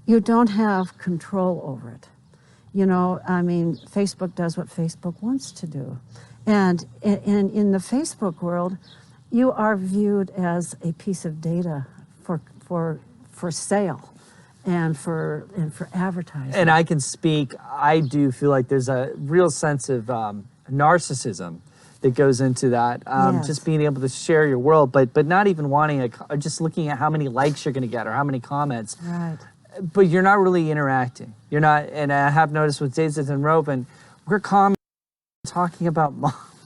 you don't have control over it. You know, I mean, Facebook does what Facebook wants to do. And in the Facebook world, you are viewed as a piece of data for sale and for advertising. And I can speak, I do feel like there's a real sense of narcissism that goes into that, just being able to share your world, but not even wanting just looking at how many likes you're going to get or how many comments. Right. But you're not really interacting. You're not, and I have noticed with Days at Dunrovin, we're talking about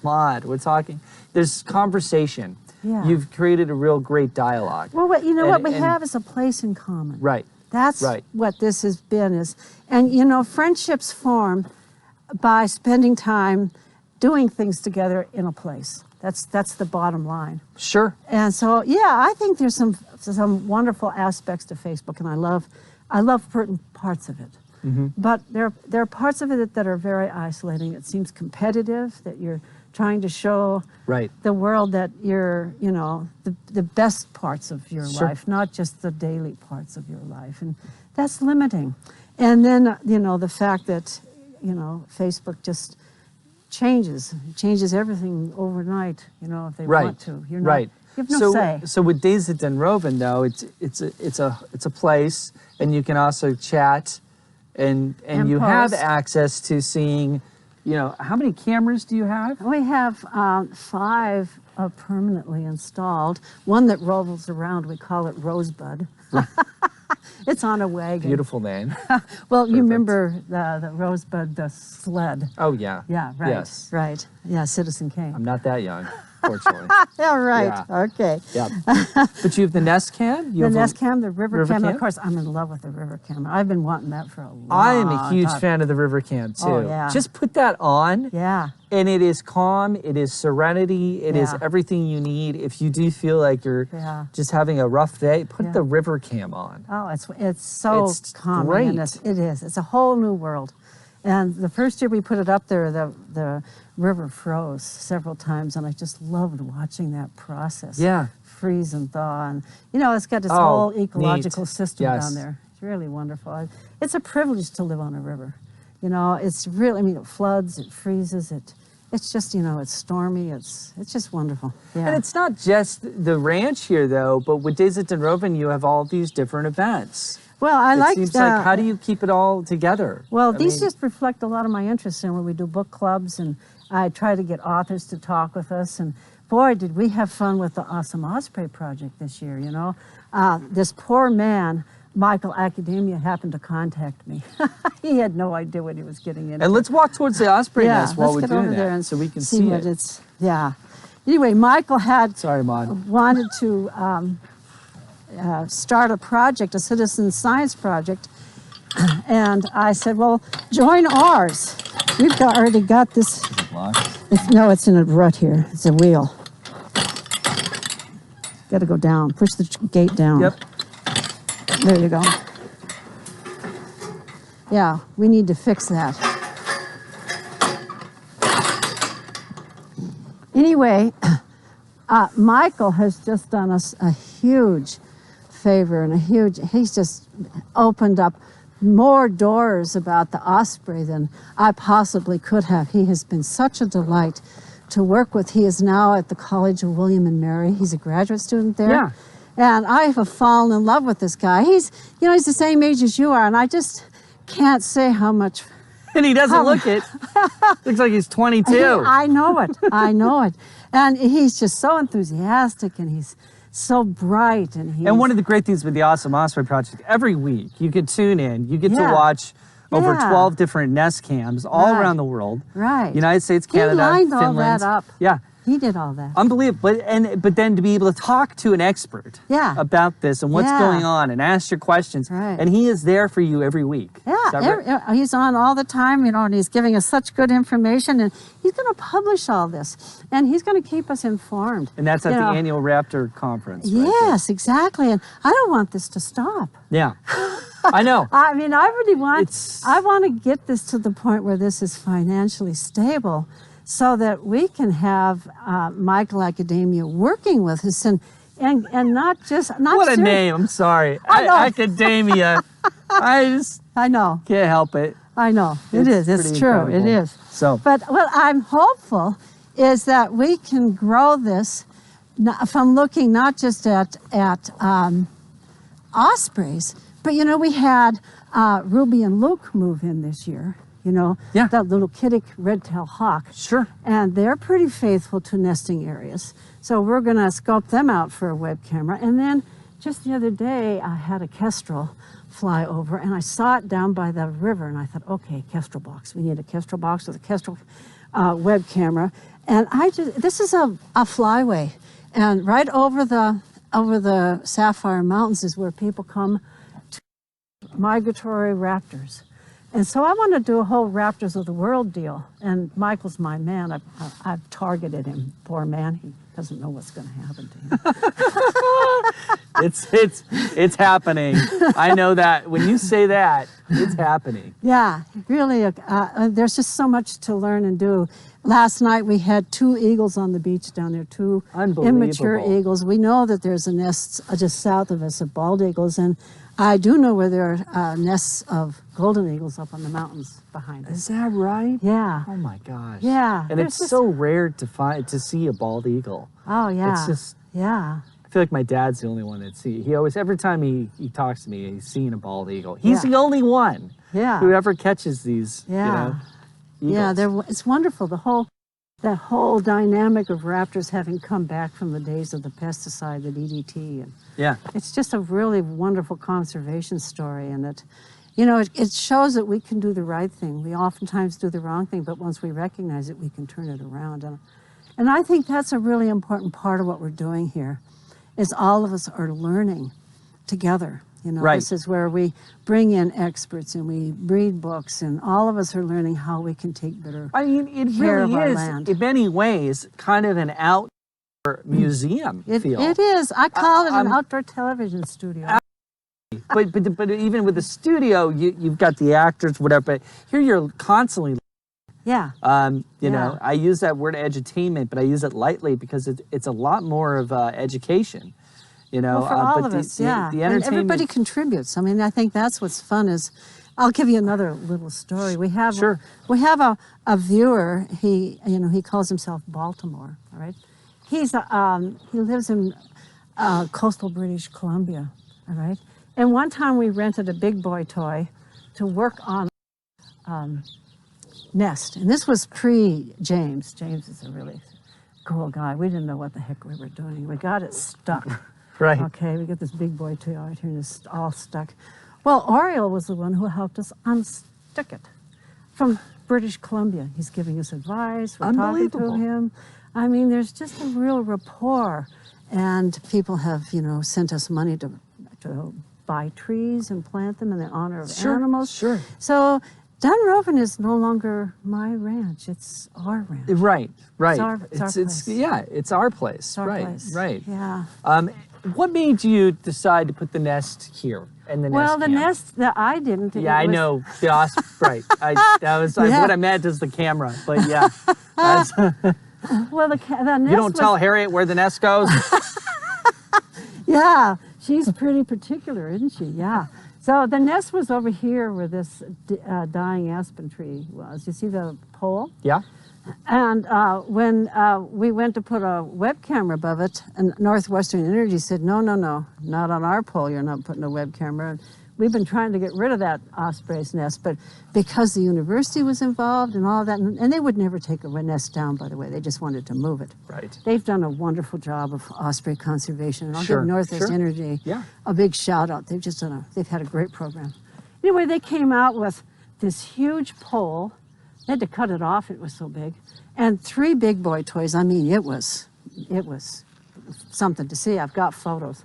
Maud. We're talking. There's conversation. Yeah. You've created a real great dialogue. Well, what we have is a place in common. Right. That's what this has been and you know, friendships form by spending time doing things together in a place. That's the bottom line. Sure. And so, yeah, I think there's some wonderful aspects to Facebook, and I love certain parts of it. Mm-hmm. But there are parts of it that are very isolating. It seems competitive, that you're trying to show the world that you're, you know, the best parts of your life, not just the daily parts of your life. And that's limiting. And then, you know, the fact that, you know, Facebook just changes everything overnight, you know, if they want to. You're not, you have no say. So with Days at Dunrovin, though, it's a place, and you can also chat, and you have access to seeing, you know, how many cameras do you have? We have 5 permanently installed. One that rolls around, we call it Rosebud. It's on a wagon. Beautiful name. Well, you remember the Rosebud, the sled. Oh, yeah. Yeah, right. Yes. Right. Yeah, Citizen Kane. I'm not that young. fortunately. Yeah, right. Yeah. Okay. Yeah. But you have the nest cam? You The have nest cam, the river cam. cam? Of course, I'm in love with the river cam. I've been wanting that for a long time. I am a huge fan of the river cam too. Oh, yeah. Just put that on. Yeah. And it is calm, it is serenity, it is Yeah. everything you need. If you do feel like you're just having a rough day, put the river cam on. Oh, it's so It's calming. great. And it is. It's a whole new world. And the first year we put it up there, the river froze several times, and I just loved watching that process. Yeah. Freeze and thaw, and it's got this whole ecological system Yes. down there. It's really wonderful. It's a privilege to live on a river. It's really. I mean, it floods, it freezes, it's just it's stormy. It's just wonderful. Yeah. And it's not just the ranch here though, but with Days at Dunrovin, you have all these different events. Well, It seems like, how do you keep it all together? Well, these just reflect a lot of my interests in when we do book clubs, and I try to get authors to talk with us. And boy, did we have fun with the Awesome Osprey Project this year, This poor man, Michael Academia, happened to contact me. He had no idea what he was getting into. And let's walk towards the osprey nest while we're let's get over doing there that and so we can see see what it. it's. Yeah. Anyway, Michael had Sorry, Maud. wanted to start a project, a citizen science project, and I said, well, join ours. We've already got this. No, it's in a rut here. It's a wheel. Got to go down. Push the gate down. Yep. There you go. Yeah, we need to fix that. Anyway, Michael has just done us a huge favor and he's just opened up more doors about the osprey than I possibly could have. He has been such a delight to work with. He is now at the College of William and Mary. He's a graduate student there. Yeah. And I have fallen in love with this guy. He's the same age as you are, and I just can't say how much. And he doesn't look it. Looks like he's 22. I know it. I know it. And he's just so enthusiastic, and he's so bright. And one of the great things with the Awesome Osprey Project, every week you can tune in, you get to watch over 12 different nest cams all around the world. Right. United States, Canada, he lined Finland. all that up. Yeah. He did all that. Unbelievable. But then to be able to talk to an expert about this and what's going on and ask your questions. Right. And he is there for you every week. Yeah, he's on all the time, and he's giving us such good information, and he's going to publish all this, and he's going to keep us informed. And that's at the annual Raptor conference. Right? Yes, exactly. And I don't want this to stop. Yeah. I know. I mean, I really I want to get this to the point where this is financially stable, so that we can have Michael Academia working with us and not just what a name. I'm sorry. Academia. I know. Can't help it. I know. It's true. Incredible. It is. So, but what I'm hopeful is that we can grow this from looking not just at ospreys, but we had Ruby and Luke move in this year. That little Kiddick red-tailed hawk. Sure. And they're pretty faithful to nesting areas. So we're going to scope them out for a web camera. And then just the other day, I had a kestrel fly over, and I saw it down by the river, and I thought, okay, kestrel box. We need a kestrel box with a kestrel web camera. And this is a flyway. And right over the Sapphire Mountains is where people come to migratory raptors. And so I want to do a whole Raptors of the World deal. And Michael's my man. I've targeted him. Poor man. He doesn't know what's going to happen to him. It's happening. I know that. When you say that, it's happening. Yeah, really. There's just so much to learn and do. Last night we had 2 eagles on the beach down there, 2 immature eagles. We know that there's a nest just south of us of bald eagles, and I do know where there are nests of golden eagles up on the mountains behind us. Is that right? Yeah. Oh my gosh. Yeah. And it's so rare to see a bald eagle. Oh yeah. It's just I feel like my dad's the only one that sees. He always, every time he talks to me, he's seeing a bald eagle. He's the only one who ever catches these. Eagles. Yeah, it's wonderful. That whole dynamic of raptors having come back from the days of the pesticide, the DDT, and it's just a really wonderful conservation story, and it shows that we can do the right thing. We oftentimes do the wrong thing, but once we recognize it, we can turn it around. And I think that's a really important part of what we're doing here, is all of us are learning together. You know, Right. This is where we bring in experts and we read books, and all of us are learning how we can take better I mean, it care really of our is, land. in many ways, kind of an outdoor museum feel. It is. I call it an I'm- outdoor television studio. But even with the studio, you've got the actors, whatever. But here you're constantly, Yeah. you know, I use that word edutainment, but I use it lightly because it's a lot more of education. You know, Well, for all but of us, the yeah. And entertainment. everybody contributes. I mean, I think that's what's fun is, I'll give you another little story. We have Sure. a viewer. He calls himself Baltimore. All right, he lives in coastal British Columbia. All right, and one time we rented a big boy toy to work on nest, and this was pre-James. James is a really cool guy. We didn't know what the heck we were doing. We got it stuck. Right. Okay, we got this big boy toy out here and it's all stuck. Well, Oriole was the one who helped us unstick it from British Columbia. He's giving us advice. We're talking to Unbelievable. him. I mean, there's just a real rapport. And people have, sent us money to buy trees and plant them in the honor of animals. Sure. So Dunrovin is no longer my ranch. It's our ranch. Right. It's our place. It's our place. It's our right. place. Right. Yeah. What made you decide to put the nest here and the nest? Well, the cam? nest that I didn't. Yeah, I know. The right. Yeah. What I meant is the camera. But yeah. That's- Well, the nest. you don't tell Harriet where the nest goes. Yeah, she's pretty particular, isn't she? Yeah. So the nest was over here where this dying aspen tree was. You see the pole? Yeah. And when we went to put a web camera above it, and Northwestern Energy said, no, not on our pole, you're not putting a web camera. And we've been trying to get rid of that osprey's nest, but because the university was involved and all that, and they would never take a nest down, by the way, they just wanted to move it. Right. They've done a wonderful job of osprey conservation, and I'll Sure, give Northwest sure. Energy Yeah. a big shout out. They've had a great program. Anyway, they came out with this huge pole. They had to cut it off, it was so big. And 3 big boy toys. I mean, it was something to see. I've got photos.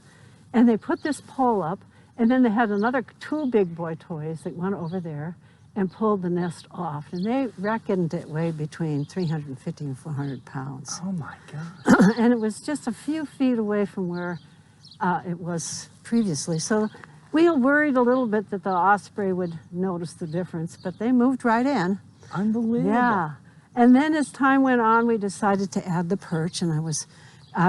And they put this pole up, and then they had another 2 big boy toys that went over there and pulled the nest off. And they reckoned it weighed between 350 and 400 pounds. Oh my God. And it was just a few feet away from where it was previously. So we worried a little bit that the osprey would notice the difference, but they moved right in. Unbelievable. Yeah. And then as time went on, we decided to add the perch, and I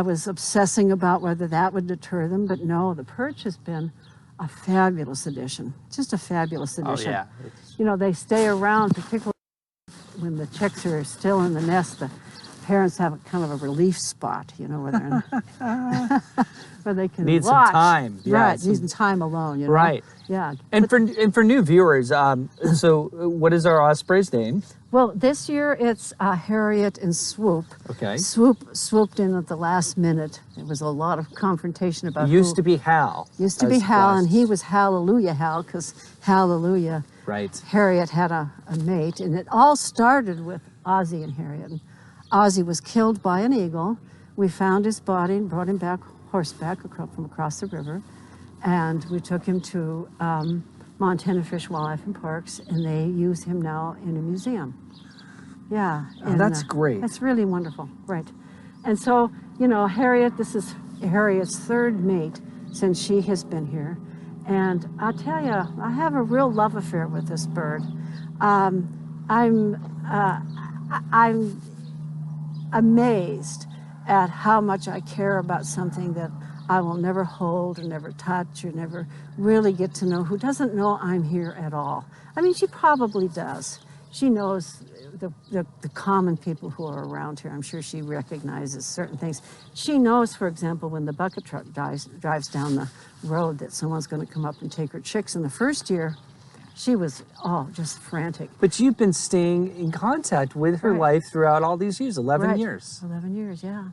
was obsessing about whether that would deter them, but no, the perch has been a fabulous addition. Just a fabulous addition. Oh, yeah. You know, they stay around, particularly when the chicks are still in the nest. The parents have a kind of a relief spot, where they're where they can Need some watch. time. Yeah, Right, need some time alone, Right. Yeah. And for new viewers, so what is our osprey's name? Well, this year it's Harriet and Swoop. Okay. Swooped in at the last minute. There was a lot of confrontation about Used to be Hal. Used to be as Hal, last- and he was Hallelujah Hal, because Hallelujah. Right. Harriet had a mate, and it all started with Ozzie and Harriet. And Ozzie was killed by an eagle. We found his body and brought him back horseback from across the river, and we took him to Montana Fish, Wildlife, and Parks, and they use him now in a museum. Yeah. Oh, and, that's great. That's really wonderful, right? And so, Harriet, this is Harriet's 3rd mate since she has been here. And I'll tell you, I have a real love affair with this bird. I'm amazed at how much I care about something that I will never hold or never touch or never really get to know, who doesn't know I'm here at all. I mean, she probably does. She knows the common people who are around here. I'm sure she recognizes certain things. She knows, for example, when the bucket truck drives down the road that someone's going to come up and take her chicks. In the first year, she was, just frantic. But you've been staying in contact with her Right. life throughout all these years, 11 Right. years. 11 years, yeah.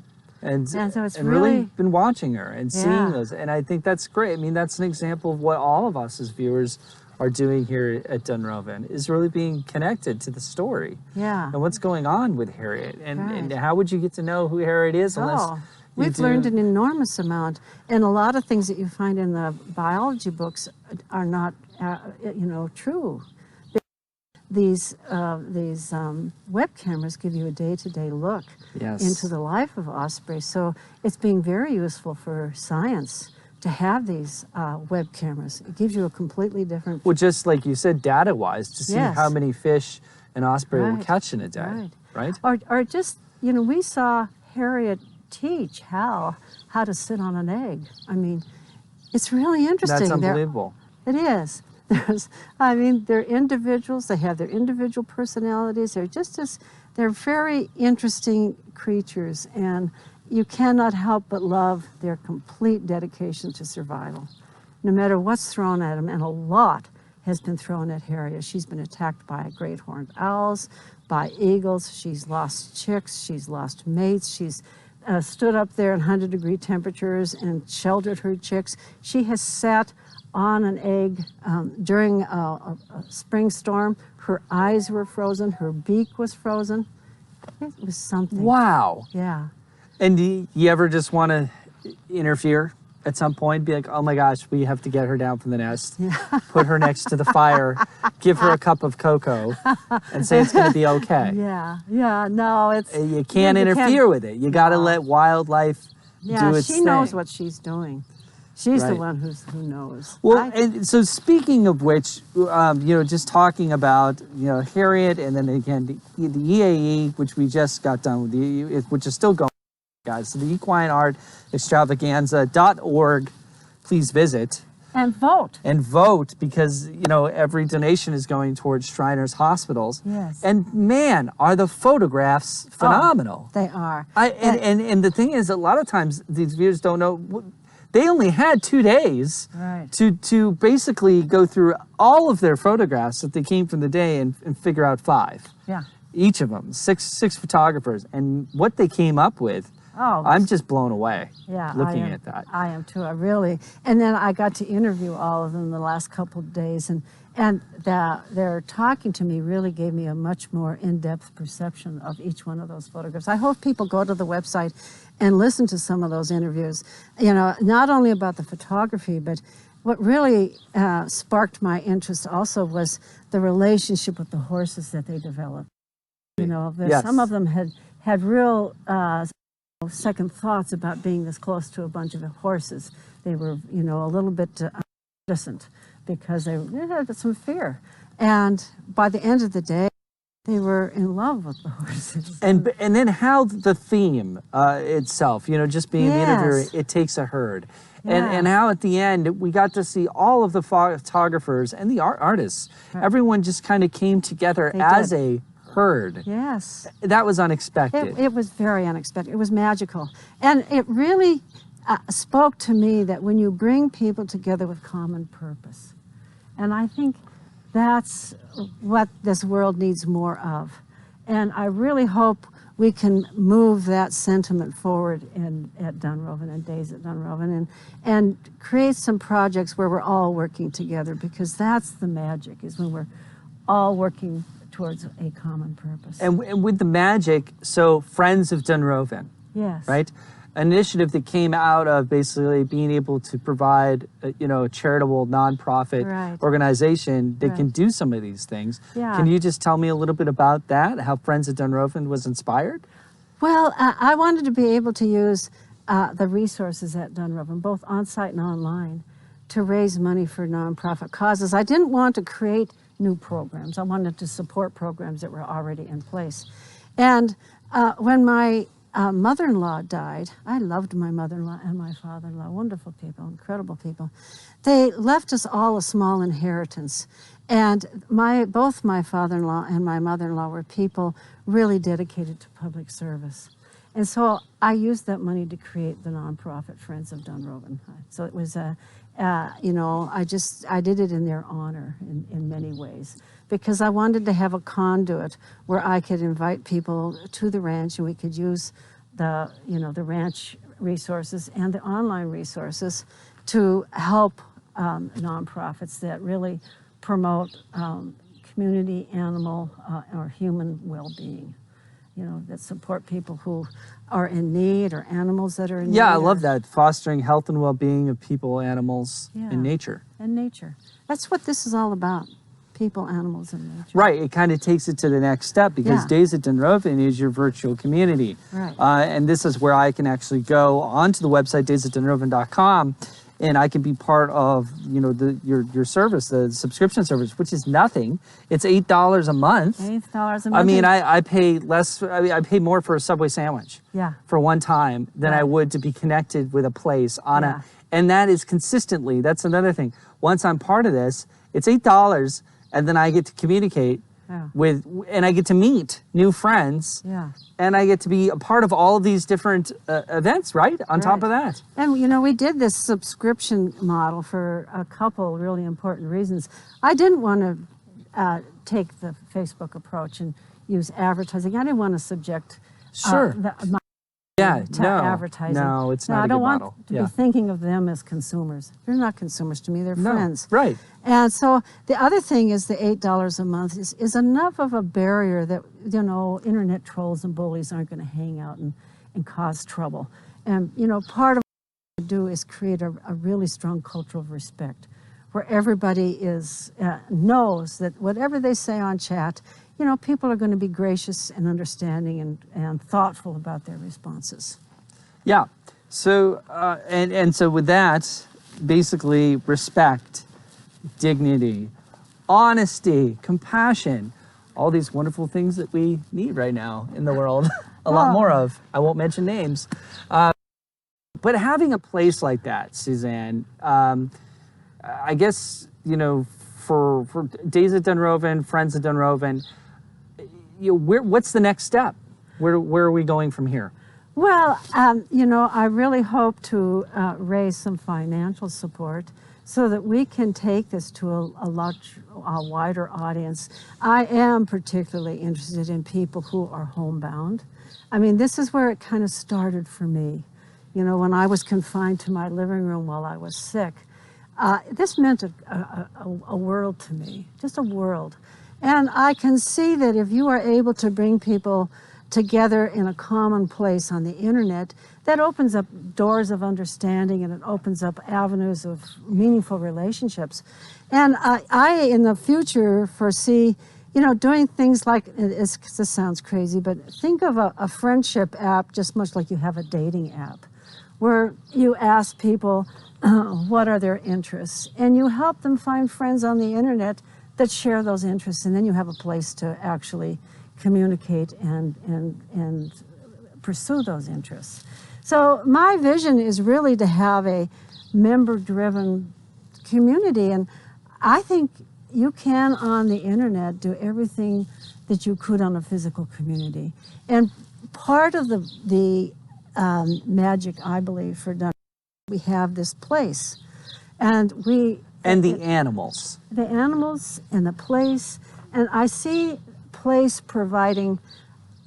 And so it's and really really- been watching her and Yeah. seeing those. And I think that's great. I mean, that's an example of what all of us as viewers are doing here at Dunrovin is really being connected to the story. Yeah. And what's going on with Harriet. And Right. how would you get to know who Harriet is unless Oh, you we've do? learned an enormous amount, and a lot of things that you find in the biology books are not, true. These web cameras give you a day-to-day look Yes. into the life of ospreys, so it's being very useful for science to have these web cameras. It gives you a completely different. Well, just like you said, data-wise, to see Yes. how many fish an osprey will Right, catch in a day, right? Or just, we saw Harriet teach how to sit on an egg. I mean, it's really interesting. That's unbelievable. It is. They're individuals. They have their individual personalities. They're very interesting creatures, and you cannot help but love their complete dedication to survival, no matter what's thrown at them. And a lot has been thrown at Harriet. She's been attacked by great horned owls, by eagles. She's lost chicks. She's lost mates. She's stood up there in 100-degree temperatures and sheltered her chicks. She has sat on an egg during a spring storm. Her eyes were frozen. Her beak was frozen. It was something. Wow. Yeah. And do you ever just want to interfere at some point? Be like, oh my gosh, we have to get her down from the nest, put her next to the fire, give her a cup of cocoa, and say it's going to be okay. Yeah, no, it's... You can't interfere with it. You got to let wildlife do its thing. She knows what she's doing. She's the Right. one who knows. Well, and so speaking of which, just talking about, Harriet, and then again, the EAE, which we just got done with, which is still going, guys. So the Equine Art Extravaganza.org, please visit. And vote. And vote, because, every donation is going towards Shriners Hospitals. Yes. And man, are the photographs phenomenal. They are. And the thing is, a lot of times these viewers don't know, they only had 2 days to basically go through all of their photographs that they came from the day and figure out 5. Yeah. Each of them, six photographers. And what they came up with, I'm just blown away looking at that. I am too, and then I got to interview all of them the last couple of days, and their talking to me really gave me a much more in-depth perception of each one of those photographs. I hope people go to the website and listen to some of those interviews, not only about the photography, but what really sparked my interest also was the relationship with the horses that they developed. Some of them had real second thoughts about being this close to a bunch of horses. They were, a little bit reticent because they had some fear. And by the end of the day, they were in love with the horses. And then how the theme itself, just being the interviewer, it takes a herd. And how at the end, we got to see all of the photographers and the artists. Right. Everyone just kind of came together as a herd. Yes. That was unexpected. It was very unexpected. It was magical. And it really spoke to me that when you bring people together with common purpose, and I think that's what this world needs more of. And I really hope we can move that sentiment forward at Dunrovin and Days at Dunrovin and create some projects where we're all working together, because that's the magic, is when we're all working towards a common purpose. And with the magic, so Friends of Dunrovin. Yes. Right? An initiative that came out of basically being able to provide, a charitable nonprofit organization that can do some of these things. Yeah. Can you just tell me a little bit about that, how Friends of Dunrovin was inspired? Well, I wanted to be able to use the resources at Dunrovin, both on-site and online, to raise money for nonprofit causes. I didn't want to create new programs. I wanted to support programs that were already in place. And when my mother-in-law died, I loved my mother-in-law and my father-in-law, wonderful people, incredible people. They left us all a small inheritance. And both my father-in-law and my mother-in-law were people really dedicated to public service. And so I used that money to create the nonprofit Friends of Dunrovin. So it was I did it in their honor in many ways, because I wanted to have a conduit where I could invite people to the ranch, and we could use the ranch resources and the online resources to help nonprofits that really promote community animal or human well-being, that support people who are in need or animals that are in need. Yeah, I love that. Fostering health and well-being of people, animals, and nature. And nature. That's what this is all about. People, animals, and nature. Right. It kind of takes it to the next step because Days at Dunrovin is your virtual community. Right. And this is where I can actually go onto the website, daysatdunrovin.com, and I can be part of, your service, the subscription service, which is nothing. It's $8 a month. $8 a month. I mean, I pay less. I pay more for a Subway sandwich. Yeah. For one time than I would to be connected with a place on and that is consistently. That's another thing. Once I'm part of this, it's $8, and then I get to communicate with, and I get to meet new friends. Yeah. And I get to be a part of all of these different events, right? On top of that. And, we did this subscription model for a couple really important reasons. I didn't want to take the Facebook approach and use advertising. I didn't want to subject to advertising. No, it's not a good model. I don't want to be thinking of them as consumers. They're not consumers to me, they're friends. Right. And so the other thing is the $8 a month is enough of a barrier that, internet trolls and bullies aren't going to hang out and cause trouble. And, part of what we do is create a really strong culture of respect where everybody knows that whatever they say on chat, people are going to be gracious and understanding and thoughtful about their responses. Yeah. So, and so with that, basically respect, dignity, honesty, compassion, all these wonderful things that we need right now in the world, a lot more of. I won't mention names. But having a place like that, Suzanne, I guess, for Days at Dunrovin, Friends at Dunrovin, what's the next step? Where are we going from here? Well, I really hope to raise some financial support so that we can take this to a wider audience. I am particularly interested in people who are homebound. I mean, this is where it kind of started for me. When I was confined to my living room while I was sick, this meant a world to me, just a world. And I can see that if you are able to bring people together in a common place on the internet, that opens up doors of understanding and it opens up avenues of meaningful relationships. And I in the future foresee, doing things like, this sounds crazy, but think of a friendship app just much like you have a dating app, where you ask people what are their interests, and you help them find friends on the internet that share those interests, and then you have a place to actually communicate and pursue those interests. So my vision is really to have a member-driven community, and I think you can on the internet do everything that you could on a physical community. And part of the magic, I believe, for Dunrovin, we have this place, and the animals. The animals and the place, and I see place providing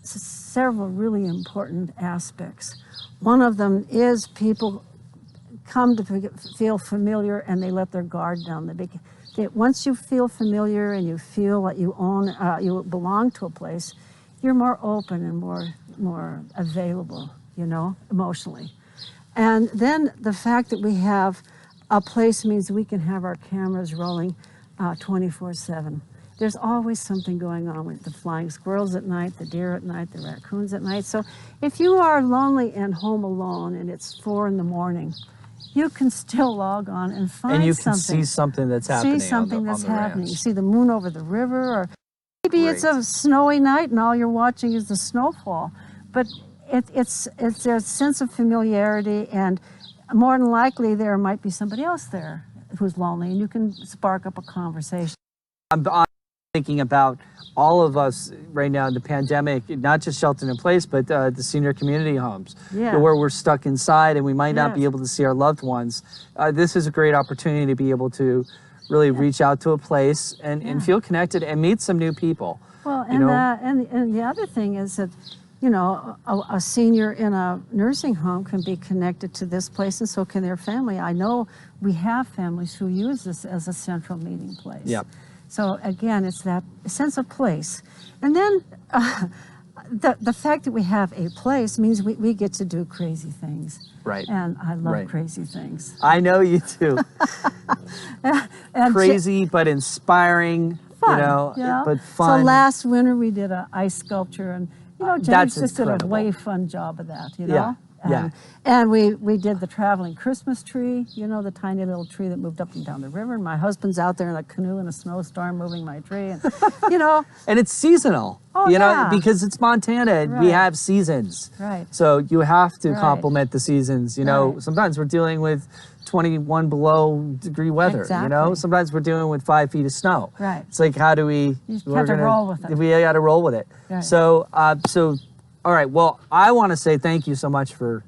several really important aspects. One of them is people come to feel familiar and they let their guard down. Once you feel familiar and you feel that you belong to a place, you're more open and more available, emotionally. And then the fact that we have a place means we can have our cameras rolling 24/7. There's always something going on with the flying squirrels at night, the deer at night, the raccoons at night. So if you are lonely and home alone and it's 4 in.the morning, you can still log on and find something. And you can see something that's happening. See something that's happening. Ranch. You see the moon over the river, or maybe it's a snowy night and all you're watching is the snowfall. But it's a sense of familiarity, and more than likely there might be somebody else there who's lonely, and you can spark up a conversation. I'm thinking about all of us right now in the pandemic, not just sheltered in place, but the senior community homes, where we're stuck inside and we might not be able to see our loved ones. This is a great opportunity to be able to really reach out to a place and feel connected and meet some new people. Well, and the other thing is that, you know, a senior in a nursing home can be connected to this place, and so can their family. I know we have families who use this as a central meeting place. Yep. So again, it's that sense of place. And then the fact that we have a place means we get to do crazy things. Right. And I love Right. crazy things. I know you do. And Crazy but inspiring, fun, but fun. So last winter we did an ice sculpture, and James That's just did a incredible. way fun job of that, Yeah, yeah. And we did the traveling Christmas tree, the tiny little tree that moved up and down the river. And my husband's out there in a canoe in a snowstorm moving my tree, and And it's seasonal, Oh, yeah. because it's Montana and we Right. have seasons. Right. So you have to Right. complement the seasons. Right. Sometimes we're dealing with 21 below degree weather. Exactly. Sometimes we're dealing with 5 feet of snow. Right. It's like, how do we? You just have to roll with it. We got to roll with it. Right. So, all right. Well, I want to say thank you so much for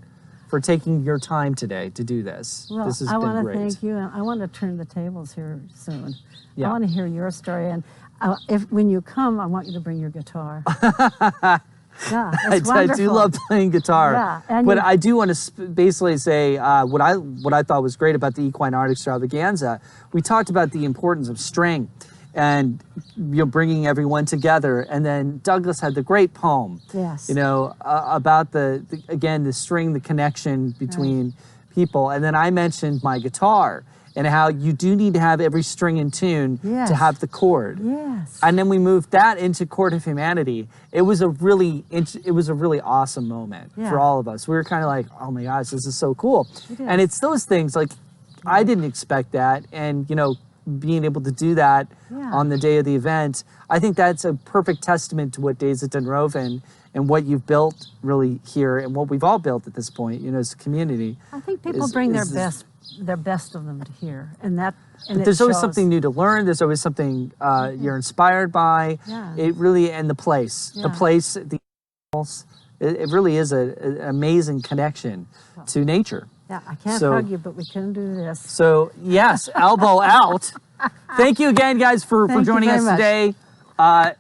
taking your time today to do this. Well, This has I been want to great. thank you, and I want to turn the tables here soon. Yeah. I want to hear your story, and when you come, I want you to bring your guitar. Yeah, it's I do wonderful. love playing guitar. Yeah, and but you- I do want to basically say what I thought was great about the Equine Art Extravaganza. We talked about the importance of string and bringing everyone together. And then Douglas had the great poem. Yes. About the string, the connection between people. And then I mentioned my guitar and how you do need to have every string in tune Yes. to have the chord. Yes. And then we moved that into Court of Humanity. It was a really awesome moment Yeah. for all of us. We were kind of like, oh my gosh, this is so cool. It is. And it's those things like, I didn't expect that. And, being able to do that Yeah. on the day of the event, I think that's a perfect testament to what Days at Dunrovin and what you've built really here and what we've all built at this point, as a community. I think people is- bring is this- their best of them to here, and There's always shows. something new to learn. There's always something you're inspired by. Yeah. It really, and the place, Yeah. the animals, it really is an amazing connection to nature. Yeah, I can't So- hug you, but we can do this. So yes, elbow out. Thank you again, guys, for Thank you joining very us much. today.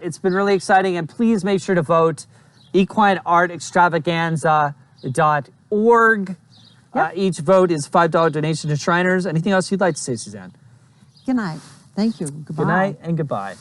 It's been really exciting, and please make sure to vote equineartextravaganza.org. Yep. Each vote is $5 donation to Shriners. Anything else you'd like to say, Suzanne? Good night. Thank you. Goodbye. Good night and goodbye.